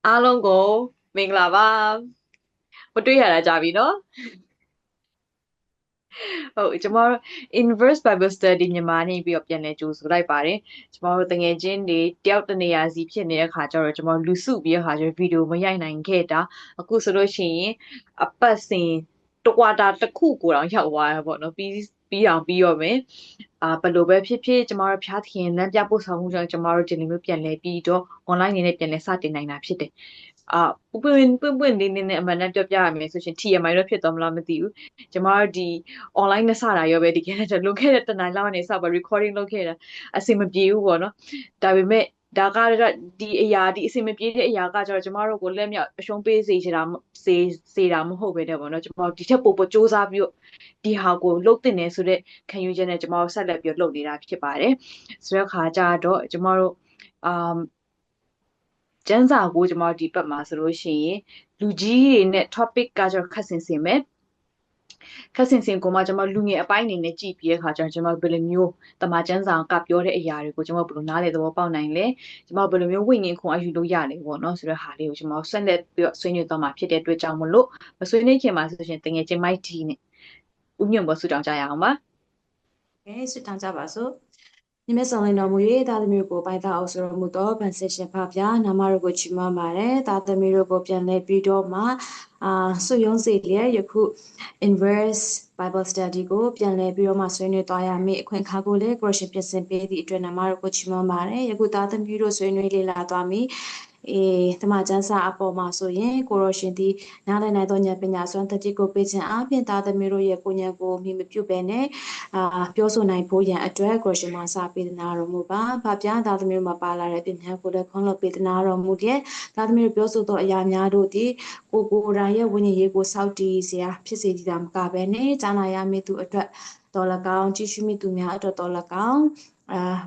အားလုံးကိုမင်္ဂလာပါမတွေ့ရတာကြာပြီနော်ဟုတ်ကျမတို့ Inverse Bible Study မြန်မာနေပြီးတော့ပြန်လည်ကြိုဆိုလိုက်ပါတယ်ကျမတို့တငယ်ချင်းတွေတယောက်တစ်နေရာစီဖြစ်နေတဲ့အခါကျတော့ကျမတို့လူစုပြီးတဲ့အခါကျတော့ဗီဒီယိုမရိုက်နိုင်ခဲ့တာအခုဆိုလို့ရှိရင်အပတ်စဉ်တကွာတာတစ်ခုကိုတော့ရောက်သွားရပေါ့နော်ပြီးအောင်ပြီးရောမယ်ဘယ်လိုပဲဖြစ်ဖြစ်ကျမတို့ဖျားသခင်လမ်းပြပို့ဆောင်မှုကြောင့်ကျမတို့ဒီလိုမျိုးပြန်လည်ပြီးတော့ online နေနဲ့ပြန်လည်စတင်နိုင်တာဖြစ်တယ်ပွင့်လေးနဲ့အမှန်နဲ့ပြောပြရမယ်ဆိုရှင် TMI တော့ဖြစ်သွားမလားမသိဘူးကျမတို့ဒီ online နဲ့စတာရောပဲဒီကနေ့လွန်ခဲ့တဲ့တနင်္လာနေ့စပါ recording လုပ်ခဲ့တာအဆင်မပြေဘူးပေါ့နော်ဒါပေမဲ့ဒါကဒီအဆင်မပြေတဲ့အရာကကျတော့ကျမတို့ကိုလက်မြောက်အရှုံးပေးစေတာမဟုတ်ပဲတဲ့ပေါ့နော်ကျမတို့ဒီထက်ပိုစူးစမ်းပြီးတော့ဒီဟာကိုလုပ်တင်နေဆိုတဲ့ခံယူချက်နဲ့ကျမတို့ဆက်လက်ပြီးလုပ်နေတာဖြစ်ပါတယ်ဆိုတော့ခါကြတော့ကျမတို့ကျန်းစာကိုကျမတို့ဒီဘက်မှာဆိုလို့ရှိရင်လူကြီးတွေနဲ့ topic ကကျတော့ခက်ဆင်ဆင်ပဲခက်ဆင်ဆင်ကိုမှကျွန်မလူငယ်အပိုင်းအနေနဲ့ကြည့်ပြီးတဲ့အခါကျတော့ကျွန်မဘယ်လိုမျိုးတမချန်းစာကပြောတဲ့အရာတွေကိုကျွန်မဘယ်လိုနားလည်သဘောပေါက်နိုင်လဲကျွန်မဘယ်လိုမျိုးဝိညာဉ်ခွန်အယူလို့ရလဲပေါ့နော်ဆိုတဲ့ဟာလေးကိုကျွန်မဆက်လက်ပြီးတော့ဆွေးနွေးသွားမှာဖြစ်တဲ့အတွက်ကြောင့်မလို့မဆွေးနွေးခင်မှာဆိုရှင်တကယ်ချင်းမိုက်တီနဲ့ဥညွန့်ပေါ်ဆူတောင်းကြရအောင်ပါကဲဆုတောင်းကြပါစို့နိမဆောင်လင်တော်မူ၍သားသမီးကိုပိုင်သားအောင်ဆိုတော်မူသောဗန်ဆက်ရှင်ဖဗျာနာမတော်ကိုချီးမွမ်းပါတယ်သားသမီးတို့ကိုပြန်လဲပြီးတော့မှဆုယုံစေလျက်ယခု Inverse Bible Study ကိုပြန်လဲပြီးတော့မှဆွေးနွေးသွားရမည့်အခွင့်အခါကိုလည်းကိုရရှင်ပြင်ဆင်ပေးသည့်အတွက်နာမတော်ကိုချီးမွမ်းပါတယ်ယခုသားသမီးတို့ဆွေးနွေးလေ့လာသွားမည့်တမချန်းစာအပေါ်မှာဆိုရင်ကိုရရှင်ဒီနားလည်နိုင်သောဉာဏ်ပညာစွမ်းတတိကိုပေးခြင်းအပြင်သားသမီးတို့ရဲ့ကိုဉာဏ်ကိုမြင်မပြုတ်ပဲနဲ့ပြောဆိုနိုင်ဖို့ရန်အတွက်ကိုရှင်မစာပေးသနာတော်မူပါ။ဘာပြသားသမီးတို့မှာပါလာတဲ့ပြင်များကိုလည်းခွန်လွှတ်ပေးသနာတော်မူတဲ့သားသမီးတို့ပြောဆိုသောအရာများတို့သည်ကိုယ်ရဲ့ဝိညာဉ်ရေးကိုစောင့်တည်စရာဖြစ်စေတည်တာမကပဲနဲ့ကြားနာရမည့်သူအတွက်တော်၎င်းကြည့်ရှုမိသူများအတွက်တော်၎င်း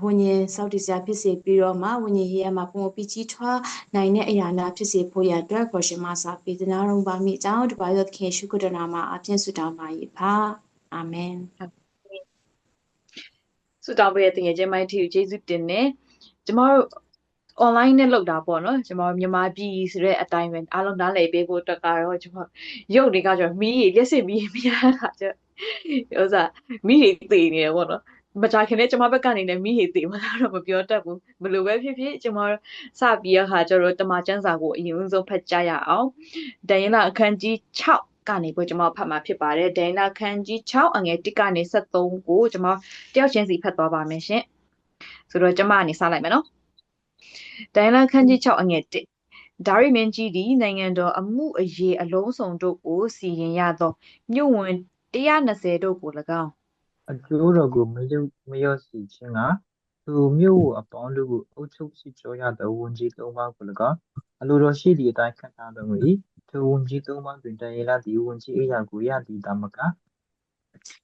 ဝိညာဉ်စောင့်တည်စရာဖြစ်စေပြီးတော့မှဝိညာဉ်ရေးမှာပုံပြီးကြီးထွားနိုင်တဲ့အရာများဖြစ်စေဖို့ရန်အတွက်ကိုရှင်မစာပေးသနာတော်ပါမိအကြောင်းဒီပါရသခင်ရှုခရနာမှာအပြည့်စုံတောင်းပါ၏ပါအာမင်ဆုတောင်းပေးတဲ့တကယ်ချင်းမိုက်တီကိုကျေးဇူးတင်နေကျမတို့ online နဲ့လောက်တာပေါ့နော်ကျွန်တော်မြန်မာပြည်ဆိုတဲ့အတိုင်းပဲအားလုံးနားလည်ပေးဖို့အတွက်ကတော့ကျွန်တော်ရုပ်တွေကကျွန်တော်မီးရလက်စစ်မီးမရတာကျဥစားမီးတွေတေနေတယ်ပေါ့နော်မကြခင်လည်းကျွန်မဘက်ကနေလည်းမီးတွေတေမလားတော့မပြောတတ်ဘူးဘယ်လိုပဲဖြစ်ဖြစ်ကျွန်တော်စပြီးရခါကျတော့တမချန်းစာကိုအရင်ဆုံးဖတ်ကြရအောင်ဒန်ရင်လာအခန်းကြီး6ကနေပို့ကျွန်မဖတ်မှာဖြစ်ပါတယ်ဒန်ရင်လာအခန်းကြီး6အငယ်1ကနေ73ကိုကျွန်မတယောက်ချင်းစီဖတ်သွားပါမယ်ရှင်ဆိုတော့ကျွန်မအနေစလိုက်မယ်နော်ဒိုင်လာခန်းကြီး6အငယ်1ဒါရိမင်းကြီးသည်နိုင်ငံတော်အမှုအရေးအလုံးစုံတို့ကိုစီရင်ရသောမြို့ဝင်120တို့ကို၎င်းအကျိုးတော်ကိုမလျော့စီခြင်းကသူမြို့အပေါင်းတို့ကိုအုပ်ချုပ်စီကြောရသောဝန်ကြီး3ပါးကို၎င်းအလိုတော်ရှိသည့်အတိုင်းခန့်ထားတော်မူ၏ထိုဝန်ကြီး3ပါးတွင်တန်ရလာသည်ဝန်ကြီးအရာကိုရသည်တမက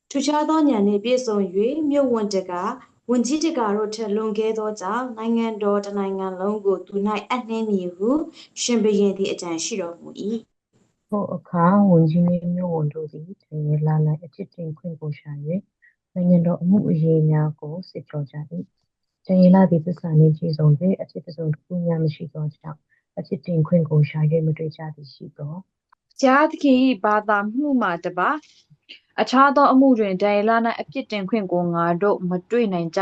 ထူခြားသောဉာဏ်နှင့်ပြည့်စုံ၍မြို့ဝန်တကဝန်ကြီးတကာတို့ထက်လွန်ကဲသောကြောင့်နိုင်ငံတော်တနိုင်ငံလုံးကိုသူ၌အနှင်းမည်ဟုရှင်ဘုရင်သည်အကြံရှိတော်မူ၏ထိုအခါဝန်ကြီးနှင့်မြို့ဝန်တို့သည်တန်ရလာ၌အချစ်တင်ခွင့်ကိုရှာ၍နိုင်ငံတော်အမှုအရေးများကိုစစ်ကြောကြ၏တန်ရလာသည်သစ္စာနှင့်ကြည်စုံ၍အချစ်တစုံတစ်ခုမျှမရှိသောကြောင့်အချစ်တင်ခွင့်ကိုရှာ၍မတွေ့ကြသည်ရှိသောကြားသခင်၏ဘာသာမှုမှတပါအခြားသောအမှုတွင်ဒိုင်လာ၌အပြစ်တင်ခွင့်ကိုငါတို့မတွေ့နိုင်ကြ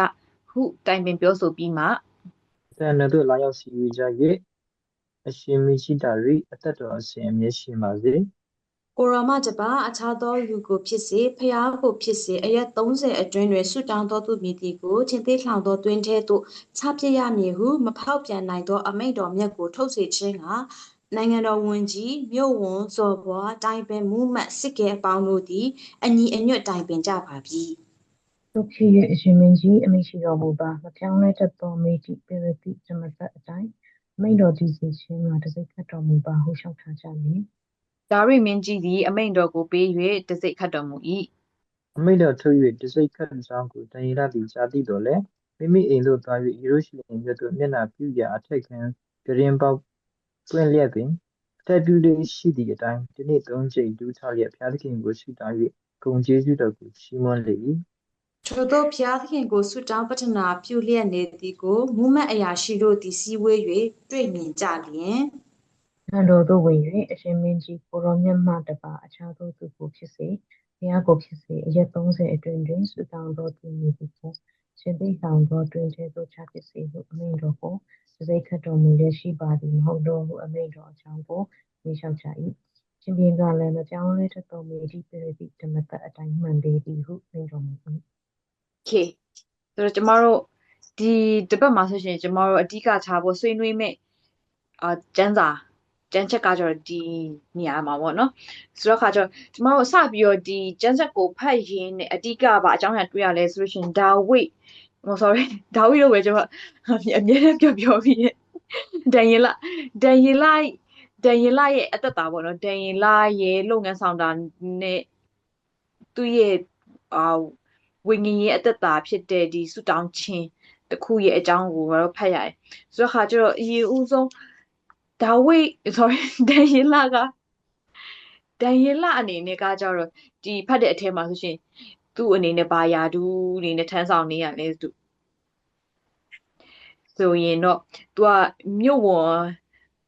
ဟုတိုင်ပင်ပြောဆိုပြီးမှတန်တော်တို့လာရောက်စီဝေကြ၍အရှင်မရှိတာ၏အသက်တော်အစဉ်အမြဲရှင်ပါစေကိုရောမတပါအခြားသောလူကိုဖြစ်စေဖျားကိုဖြစ်စေအရက်30အတွင်းတွင်ဆွတောင်းသောသူမည်သည်ကိုချင်းသေးထောင်သောတွင်ထဲသို့ချပြရမည်ဟုမဖောက်ပြန်နိုင်သောအမိန့်တော်မြတ်ကိုထုတ်စေခြင်းကနိုင်ငံတော်ဝန်ကြီးမြို့ဝန်ဇော်ဘွားတိုင်ပင်မှုမှတ်စစ်ကဲအပေါင်းတို့သည်အညီအညွတ်တိုင်ပင်ကြပါပြီတို့ဖြစ်၍အရှင်မင်းကြီးအမိရှိတော်မူပါမပြောင်းလဲတတ်သောမေတိပေရတိဇမသက်အတိုင်းမိန့်တော်တည်စေခြင်းမှာတစိတ်ခတ်တော်မူပါဟုလျှောက်ထားကြမည်ဒါရိမင်းကြီးသည်အမိန့်တော်ကိုပေး၍တစိတ်ခတ်တော်မူ၏အမိန့်တော်ထုတ်၍တစိတ်ခတ်ကြောင်းကိုတန်ရလာသည်ကြားသိတော်လဲမိမိအိမ်သို့သွား၍ယေရုရှလင်မြို့သို့မျက်နှာပြုရာအထက်ခံဂရင်ပေါက်တွင်လျက်တွင်အထက်ပြုလေးရှိသည့်အတိုင်းဒီနေ့3ကြိမ်ဒူးချလျက်ဘုရားသခင်ကိုရှိတောင်း၍ဂုဏ်ကျေးဇူးတော်ကိုချီးမွမ်းလေ၏ထိုသောဘုရားသခင်ကိုဆုတောင်းပတ္ထနာပြုလျက်နေသည်ကိုမူမတ်အရာရှိတို့သည်စည်းဝေး၍တွေ့မြင်ကြလျင် တော်သို့ဝင်၍အရှင်မင်းကြီးကိုရောမြတ်မှတပါအခြားသောသူကိုဖြစ်စေဘုရားကိုဖြစ်စေအရက်30အတွင်းတွင်ဆုတောင်းသောသူမည်သည်ကိုရှင်သိဆောင်သောတွင်ထဲသို့ချဖြစ်စေဟုအမိန့်တော်ကိုတစိတ်ခတ်တော်မူလျက်ရှိပါသည်မဟုတ်သောဟုအမိန့်တော်အကြောင်းကိုမေးလျှောက်ကြ၏ရှင်ဘုရင်ကလည်းမပြောင်းလဲတတ်တော်မူသည့်ပြည့်သည့်ဓမ္မသက်အတိုင်းမှန်ပေသည်ဟုမိန့်တော်မူ၏Okay ဆိုတော့ကျမတို့ဒီတစ်ပတ်မှာဆိုရှင်ကျမတို့အဓိကထားဖို့ဆွေးနွေးမဲ့ကျမ်းချက်ကကျတော့ဒီနေရာမှာပေါ့နော်ဆိုတော့ခါကျတော့ကျမတို့စပြီးတော့ဒီကျမ်းချက်ကိုဖတ်ရင်းနဲ့အဓိကပါအကြောင်းအရာတွေ့ရလဲဆိုလို့ရှင်ဒါဝိsorry ဒါဝိလို့ပဲကျွန်မအမြဲတမ်းပြောပြီးဒန်ယေလရဲ့အသက်တာပေါ့နော်ဒန်ယေလရဲ့လုပ်ငန်းဆောင်တာနဲ့သူ့ရဲ့ဝိညာဉ်ရဲ့အသက်တာဖြစ်တဲ့ဒီဆုတောင်းခြင်းတစ်ခုရဲ့အကြောင်းကိုတော့ဖတ်ရတယ်ဆိုတော့ခါကျတော့အရင်ဦးဆုံးဒါဝိ sorry ဒန်ယေလအနေနဲ့ကကြတော့ဒီဖတ်တဲ့အထဲမှာဆိုရှင်သူ့အနေနဲ့ဘာယာဒူးအနေနဲ့ထမ်းဆောင်နေရလဲဆိုရင်တော့သူကမြို့ဝန်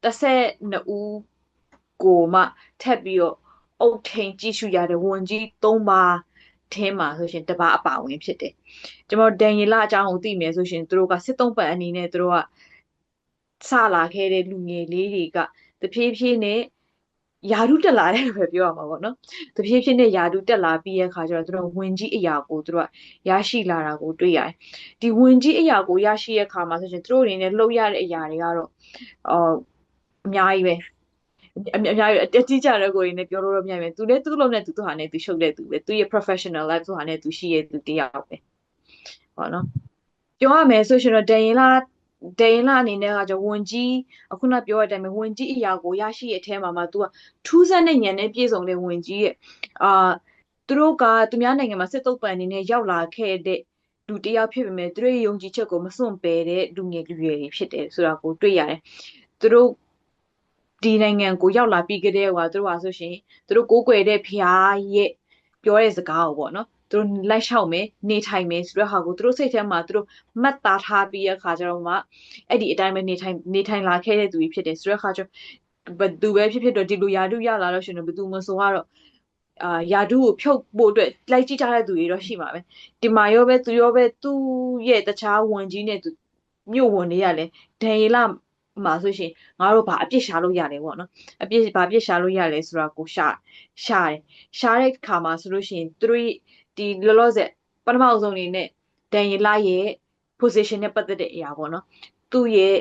12ဦးကိုမှထပ်ပြီးတော့အုတ်ထိန်ကြည့်ရှုရတဲ့ဝန်ကြီး3ပါးထဲမှာဆိုရှင်တပါးအပါဝင်ဖြစ်တယ်ကျွန်တော်ဒန်ယေလအကြောင်းကိုသိမယ်ဆိုရှင်သူတို့ကစစ်သုံးပတ်အနေနဲ့သူတို့ကစလာခဲ့တဲ့လူငယ်လေးတွေကတဖြည်းဖြည်းနဲ့ယာဒုတက်လာတယ်ပဲပြောရမှာပေါ့နော်တဖြည်းဖြည်းနဲ့ယာဒုတက်လာပြီးရဲ့ခါကျတော့သူတို့ဝင်ကြီးအရာကိုသူတို့ရရှိလာတာကိုတွေ့ရတယ်ဒီဝင်ကြီးအရာကိုရရှိရဲ့ခါမှာဆိုရင်သူတို့အနေနဲ့လှုပ်ရတဲ့အရာတွေကတော့အများကြီးပဲအများကြီးအတိအကျတဲ့ကိုရင်းနဲ့ပြောလို့တော့မရဘူးသူလည်းသူ့လုံးနဲ့သူဟာနဲ့သူရှုပ်တဲ့သူပဲသူရဲ့ professional life သူဟာနဲ့သူရှိရဲ့သူတရားပဲပေါ့နော်ပြောရမယ်ဆိုရှင်တော့ဒန်ယေလအနေနဲ့ကကြောဝန်ကြီးအခုနပြောတဲ့အတိုင်းပဲဝန်ကြီးအရာကိုရရှိရဲ့အထဲမှာမှ तू ကထူးဆန်းတဲ့ဉာဏ်နဲ့ပြည့်စုံတဲ့ဝန်ကြီးရဲ့သူတို့ကသူများနိုင်ငံမှာစစ်တုပ်ပန်အနေနဲ့ရောက်လာခဲ့တဲ့လူတယောက်ဖြစ်ပေမဲ့သူတို့ယုံကြည်ချက်ကိုမစွန့်ပယ်တဲ့လူငယ်လူရွယ်တွေဖြစ်တယ်ဆိုတာကိုတွေ့ရတယ်သူတို့ဒီနိုင်ငံကိုရောက်လာပြီးကြတဲ့ဟိုသူတို့ဟာဆိုရှင်သူတို့ကိုးကွယ်တဲ့ဖျားရဲ့ပြောတဲ့စကားကိုပေါ့နော်သူတို့လိုက်လျှောက်မယ်နေထိုင်မယ်ဆိုတဲ့ဟာကိုသူတို့စိတ်ထဲမှာသူတို့မှတ်သားထားပြီးတဲ့အခါကျတော့မှအဲ့ဒီအတိုင်းပဲနေထိုင်လာခဲ့တဲ့သူကြီးဖြစ်တယ်ဆိုတဲ့အခါကျဘယ်သူပဲဖြစ်တော့ဒီလိုယာတုရလာလို့ရှင်တော့ဘယ်သူမဆိုကတော့ယာတုကိုဖြုတ်ဖို့အတွက်လိုက်ကြည့်ကြတဲ့သူတွေတော့ရှိမှာပဲဒီမှာရောပဲသူရဲ့တခြားဝန်ကြီးနဲ့သူမြို့ဝန်တွေကလည်းဒန်ယေလမှာဆိုရှင်ငါတို့ဘာအပြစ်ရှာလို့ရလဲပေါ့နော်ဘာပြစ်ရှာလို့ရလဲဆိုတာကိုရှာတဲ့ခါမှာဆိုလို့ရှိရင်သူတို့ဒီလောလောဆယ်ပထမအဆုံးအနေနဲ့ဒန်ယေလရဲ့ position နဲ့ပတ်သက်တဲ့အရာပေါ့နော်သူ့ရဲ့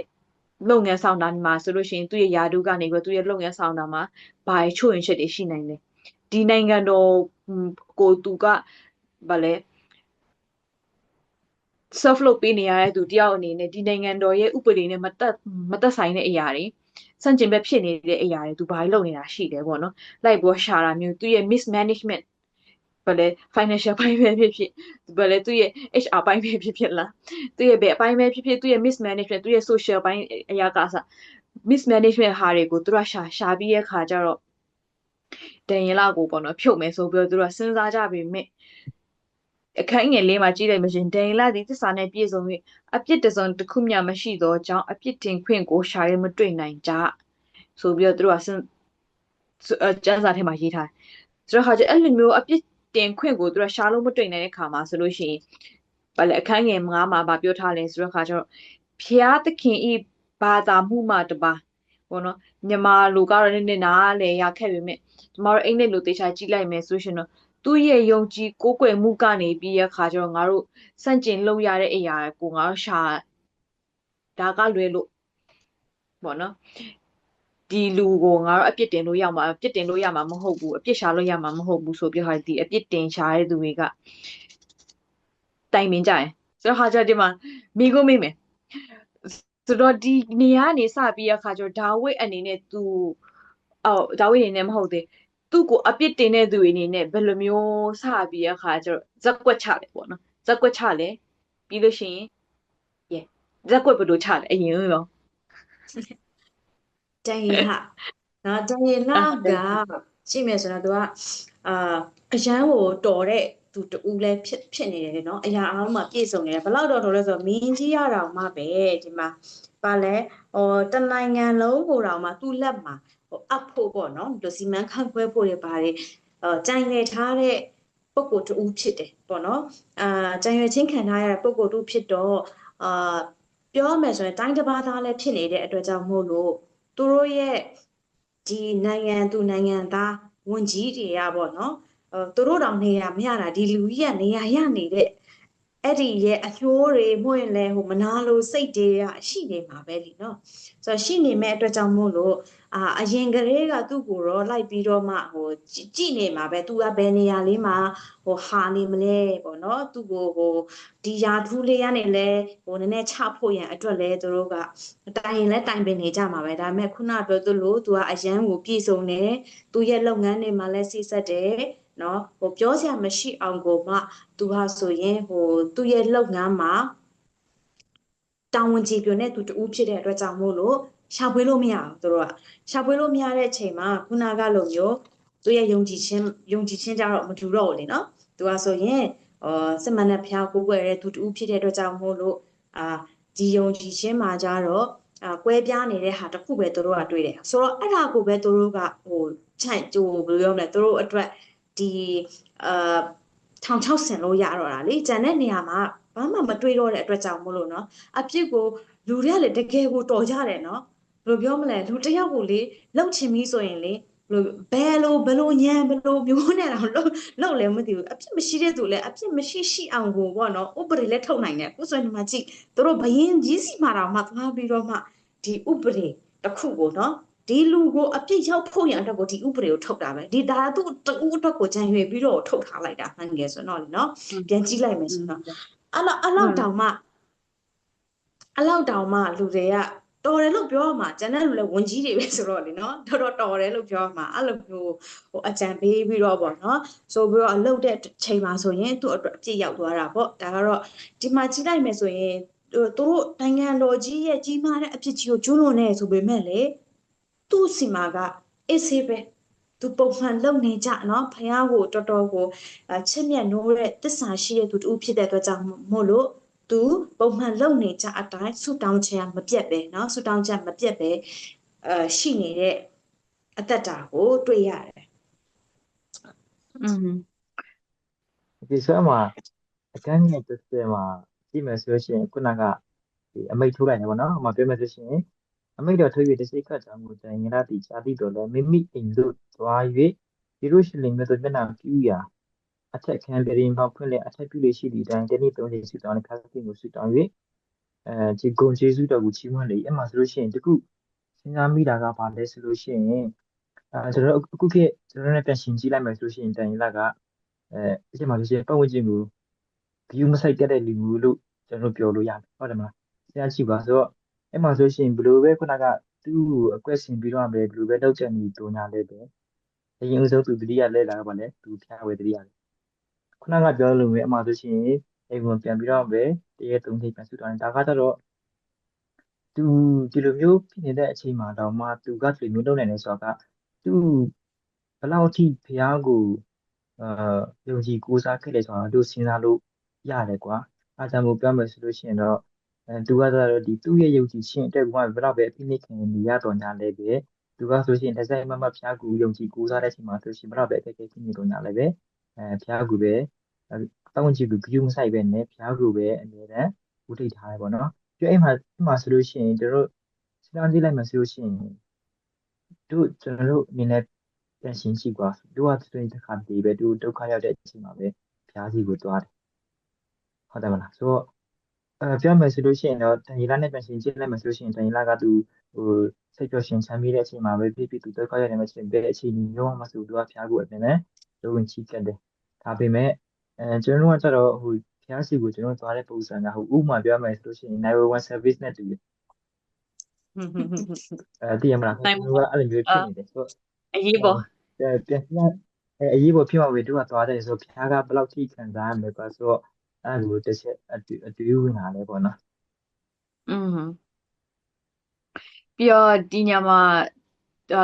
လုပ်ငန်းဆောင်တာမှာဆိုလို့ရှိရင်သူ့ရဲ့ယာဒုကနေပြီးသူ့ရဲ့လုပ်ငန်းဆောင်တာမှာဘာချို့ရင်ချက်တွေရှိနိုင်လဲဒီနိုင်ငံတော်ကိုသူကဘာလဲ self လုပ်ပေးနေရတဲ့သူတယောက်အနေနဲ့ဒီနိုင်ငံတော်ရဲ့ဥပဒေနဲ့မသက်ဆိုင်တဲ့အရာတွေစန့်ကျင်ဘက်ဖြစ်နေတဲ့အရာတွေသူဘာလို့လုပ်နေတာရှိတယ်ပေါ့နော်လိုက်ပေါ်ရှာတာမျိုးသူရဲ့ mismanagement ဘာလဲ financial ပိုင်းပဲဖြစ်ဘာလဲသူရဲ့ HR ပိုင်းပဲဖြစ်လားသူရဲ့ဘယ်အပိုင်းပဲဖြစ်သူရဲ့ mismanagement သူရဲ့ social ပိုင်းအရာကစား mismanagement ဟာတွေကိုသူကရှာပြီးရဲ့ခါကျတော့ဒန်ယေလကိုပေါ့နော်ဖြုတ်မယ်ဆိုပြီးတော့သူကစဉ်းစားကြပေမဲ့အခန်းငယ်လေးမှာကြည့်လိုက်မှရှင်ဒန်ယေလသည်သစ္စာနဲ့ပြည့်စုံ၍အပြစ်တစုံတစ်ခုမျှမရှိသောကြောင့်အပြစ်တင်ခွင့်ကိုရှာရမတွေ့နိုင်ကြဆိုပြီးတော့သူတို့ကကျမ်းစာထဲမှာရေးထားဆိုတော့ခါကျအဲ့လိုမျိုးအပြစ်တင်ခွင့်ကိုသူကရှာလို့မတွေ့နိုင်တဲ့ခါမှာဆိုလို့ရှိရင်ဘာလဲအခန်းငယ်9မှာဗာပြောထားလဲဆိုတော့ခါကျတော့ဖျားသခင်ဤဘာသာမှုမှတပါပေါ့နော်မြန်မာလူကတော့နည်းနည်းနားလေရခဲ့ပေမဲ့ကျမတို့အိမ်နဲ့လူတေချာကြည့်လိုက်မယ်ဆိုရှင်တော့သူ့ရဲ့ယုံကြည်ကိုးကွယ်မှုကနေပြီးရခါကျတော့ငါတို့စန့်ကျင်လုပ်ရတဲ့အရာကိုငါတို့ရှာဒါကလွယ်လို့ပေါ့နော်ဒီလူကိုငါတို့အပြစ်တင်လို့ရမှာမဟုတ်ဘူးအပြစ်ရှာလို့ရမှာမဟုတ်ဘူးဆိုပြီးဟာဒီအပြစ်တင်ရှာတဲ့သူတွေကတိုင်ပင်ကြရင်ဆိုတော့ဟာကြဒီမှာမိကိုမိမယ်ဆိုတော့ဒီနေရာကနေစပြီးအခါကျတော့ဒါဝိတ်အနေနဲ့သူဒါဝိတ်အနေနဲ့မဟုတ်သေးသူ့ကိုအပြစ်တင်တဲ့သူအနေနဲ့ဘယ်လိုမျိုးစပြီးအခါကျတော့ဇက်ကွက်ချတယ်ပေါ့နော်ဇက်ကွက်ချလဲပြီးလို့ရှိရင်ဇက်ကွက်ဘယ်လိုချလဲအရင်ရောဒန်ယေလနော်ဒန်ယေလကကြည့်မယ်ဆိုတော့သူကအရန်ကိုတော်တဲ့ သူတူလည်းဖြစ်နေတယ်လေနော်အရာအားလုံးမှာပြည့်စုံနေတယ်ဘလောက်တော့လဲဆိုမင်းကြီးရတော့မှပဲဒီမှာပါလဲတနိုင်ငံလုံးကိုတော့မှသူ့လက်မှာအပ်ဖို့ပေါ့နော်ဒီစီမံခန့်ခွဲဖို့တွေပါတယ်ကြိုင်လေထားတဲ့ပုဂ္ဂိုလ်တူဖြစ်တယ်ပေါ့နော်ကြံရွယ်ချင်းခံထားရတဲ့ပုဂ္ဂိုလ်တူဖြစ်တော့ပြောမယ်ဆိုရင်တိုင်းတစ်ပါးသားလည်းဖြစ်နေတဲ့အတွက်ကြောင့်မို့လို့သူတို့ရဲ့ဒီနိုင်ငံသူနိုင်ငံသားဝန်ကြီးတွေကပေါ့နော်သူတို့တောင်နေရမရတာဒီလူကြီးကနေရရနေတဲ့အဲ့ဒီရဲ့အညိုးတွေမှုရင်လဲမနာလိုစိတ်တွေကရှိနေမှာပဲလीနော်ဆိုတော့ရှိနေမဲ့အတွက်ကြောင့်မို့လို့အရင်ကလေးကသူ့ကိုတော့လိုက်ပြီးတော့မှကြည့်နေမှာပဲသူကဘယ်နေရာလေးမှာဟာနေမလဲပေါ့နော်သူ့ကိုဒီယာထူးလေးကနေလဲနည်းနည်းချဖို့ရန်အတွက်လဲသူတို့ကတိုင်ရင်လဲတိုင်ပင်နေကြမှာပဲဒါပေမဲ့ခုနပြောသလိုသူကအရန်ကိုပြည်စုံတယ်သူရဲ့လုပ်ငန်းတွေမှာလဲစိစက်တယ်နော်ပြောစရာမရှိအောင်ကိုမှသူဟာဆိုရင်သူ့ရဲ့လုပ်ငန်းမှာတာဝန်ကြီးပြနေသူတူဖြစ်တဲ့အတွက်ကြောင့်မို့လို့ရှာဖွေလို့မရဘူးသူတို့ကရှာဖွေလို့မရတဲ့အချိန်မှာခုနကလိုမျိုးသူရဲ့ယုံကြည်ခြင်းကြတော့မတူတော့ဘူးလေနော်သူကဆိုရင်စမနဲ့ဖျားကိုကွယ်တဲ့သူတူဖြစ်တဲ့အတွက်ကြောင့်မို့လို့ဒီယုံကြည်ခြင်းမှာကြတော့ကွဲပြားနေတဲ့ဟာတစ်ခုပဲသူတို့ကတွေ့တယ်ဆိုတော့အဲ့ဒါကိုပဲသူတို့ကခြံဘယ်လိုပြောမလဲသူတို့အတွက်ဒီထောင်ချောက်ဆင်လို့ရတော့တာလေဂျန်တဲ့နေရာမှာဘာမှမတွေးတော့တဲ့အတွက်ကြောင့်မို့လို့နော်အပြစ်ကိုလူတွေကလေတကယ်ကိုတော်ကြတယ်နော်ဘယ်လိုပြောမလဲလူတယောက်ကိုလေလှုပ်ချင်ပြီးဆိုရင်လေဘယ်လိုညံဘယ်လိုမျိုးနဲ့တော့လှုပ်လည်းမသိဘူးအပြစ်မရှိတဲ့သူလည်းအပြစ်မရှိအောင်ကိုပေါ့နော်ဥပဒေလည်းထုတ်နိုင်တယ်အခုဆိုရင်ဒီမှာကြည့်သူတို့ဘယင်းကြီးစီမှာတော့မှသွားပြီးတော့မှဒီဥပဒေတစ်ခုကိုနော်ဒီလူကိုအပြစ်ရောက်ဖို့ရန်အတွက်ကိုဒီဥပဒေကိုထုတ်တာပဲဒီဒါသူ့တူအတွက်ကိုကြံရွယ်ပြီးတော့ထုတ်ထားလိုက်တာမှန်ငယ်ဆိုတော့နော်ပြန်ကြည့်လိုက်မယ်ဆိုတော့အဲ့လောက်တောင်မှလူတွေကတော်တယ်လို့ပြောမှာကျန်တဲ့လူလည်းဝန်ကြီးတွေပဲဆိုတော့လေနော်တော်တယ်လို့ပြောမှာအဲ့လိုမျိုးအကြံပေးပြီးတော့ပေါ့နော်ဆိုပြီးတော့အလုပ်တဲ့ချိန်မှာဆိုရင်သူ့အတွက်အပြစ်ရောက်သွားတာပေါ့ဒါကတော့ဒီမှာကြည့်လိုက်မယ်ဆိုရင်သူတို့နိုင်ငံတော်ကြီးရဲ့ကြီးမားတဲ့အပြစ်ကြီးကိုကျူးလွန်နေဆိုပေမဲ့လေသူ့စီမာကအေးဆေးပဲသူပုံမှန်လုပ်နေကြနော်ဖယားကိုတော်တော်ကိုချစ်မြတ်နိုးတဲ့တစ္ဆာရှိတဲ့သူတူဖြစ်တဲ့အတွက်ကြောင့်မို့လို့သူပုံမှန်လုပ်နေကြအတိုင်းဆူတောင်းခြင်းမပြတ်ပဲเนาะဆူတောင်းခြင်းမပြတ်ပဲရှိနေတဲ့အသက်တာကိုတွေ့ရတယ် ဒီဆိုမှအကန့်နဲ့တစ်စဲမှာကြည့်မယ်ဆိုရှင်ခုနကဒီအမိတ်ထိုးလိုက်တယ်ပေါ့နော်။ပြောမယ်ဆိုရှင်အမိတ်တော်ထိုး၍တစ်စိတ်ခတ်ကြောင်းကိုတိုင်ရသည့်ဇာတိတော်လည်းမိမိအိမ်သို့သွား၍ယေရုရှလင်မြို့သို့မျက်နှာပြုရာအထက်ခံပြရင်ပေါဖွင့်လျက်အထက်ပြုလေရှိသည့်အတိုင်းတနည်းသုံးချိန်ဆုတောင်းတဲ့ခါးကိုဆုတောင်း၍ဒီဂုဏ်ကျေးဇူးတော်ကိုချီးမွမ်းလေအဲ့မှာဆိုလို့ရှိရင်တခုစဉ်းစားမိတာကဘာလဲဆိုလို့ရှိရင်ကျွန်တော်အခုခေတ်ကျွန်တော်လည်းပြန်ရှင်းကြည့်လိုက်မယ်ဆိုလို့ရှိရင်တိုင်လာကအဲ့မှာဆိုရှင်ပတ်ဝန်းကျင်ကို view မဆိုင်တဲ့လူမျိုးလို့ကျွန်တော်ပြောလို့ရတယ်ဟုတ်တယ်မလားဆရာကြည့်ပါဆိုတော့အဲ့မှာဆိုရှင်ဘယ်လိုပဲခုနကသူ့ကိုအကွက်ဆင်ပြီးတော့ပဲဘယ်လိုပဲလောက်ချက်နေတူညာလဲပဲအရင်ဦးဆုံးသူတတိယလဲလာတော့ဗာလဲသူဖျားဝဲတတိယခုနကပြောလို့ပဲအမှာဆိုရှင်အိမ်ဝင်ပြန်ပြီးတော့ပဲတရက်သုံးချိန်ပြန်ဆုတောင်းဒါကကြတော့သူဒီလိုမျိုးဖြစ်နေတဲ့အချိန်မှာတော့မှသူကဒီလိုမျိုးလုပ်နိုင်တယ်ဆိုတော့ကသူဘယ်လောက်ထိဖျားကိုယုံကြည်ကိုးစားခဲ့တယ်ဆိုတော့သူစဉ်းစားလို့ရတယ်ကွာအားကြောင့်မို့ပြောမယ်ဆိုလို့ရှိရင်တော့သူကတော့ဒီသူ့ရဲ့ယုံကြည်ခြင်းအတွက်ကဘယ်တော့ပဲအဖိနှိခံနေရတော့ညာလဲပဲသူကဆိုရှင်တစ်စိုက်မမဖျားကိုယုံကြည်ကိုးစားတဲ့အချိန်မှာဆိုရှင်ဘယ်တော့ပဲအခက်အခဲဖြစ်နေတော့ညာလဲပဲဖျားကိုပဲတောင်းကြည့်ပြီး view မဆိုင်ပဲနဲ့ဖျားကိုပဲအမြဲတမ်းဦးထိပ်ထားရပေါ့နော်ပြအဲ့မှာဆိုလို့ရှိရင်တို့စဉ်းစားကြည့်လိုက်မှဆိုလို့ရှိရင်ကျွန်တော်တို့အနေနဲ့ပြန်ရှင်းကြည့်ကွာတို့ကဆိုရင်တစ်ခါတည်းပဲတို့ဒုက္ခရောက်တဲ့အချိန်မှာပဲဖျားစီကိုသွားတယ်ဟုတ်တယ်မလားဆိုတော့ပြောမယ်ဆိုလို့ရှိရင်တော့တန်ရီလာနဲ့ပြန်ရှင်းကြည့်လိုက်မှဆိုလို့ရှိရင်တန်ရီလာကသူစိတ်ပျော်ရှင်ချမ်းမြေ့တဲ့အချိန်မှာပဲဖြစ်သူဒုက္ခရောက်နေမှချင်းပဲအချိန်ကြီးမျိုးမှဆိုသူကဖျားကိုအပြင်နဲ့လုံးဝင်ချီးကတ်တယ်ဒါပေမဲ့ကျွန်တော်တို့ကကျတော့ဖျားစီကိုကျွန်တော်သွားတဲ့ပုံစံကဥပမာပြောမယ်ဆိုလို့ရှိရင် 911 service နဲ့တူတယ်တည်ရမလားကျွန်တော်ကအဲ့လိုမျိုးဖြစ်နေတယ်ဆိုတော့အရေးပေါ်ပြန်အရေးပေါ်ဖြစ်မှာပဲတို့ကသွားတယ်ဆိုဖျားကဘယ်လောက်ထိခံစားရမလဲပါဆိုတော့အဲ့လိုတစ်ချက်အတူဝင်လာလဲပေါ့နော်ပြီးတော့ဒီညမှာ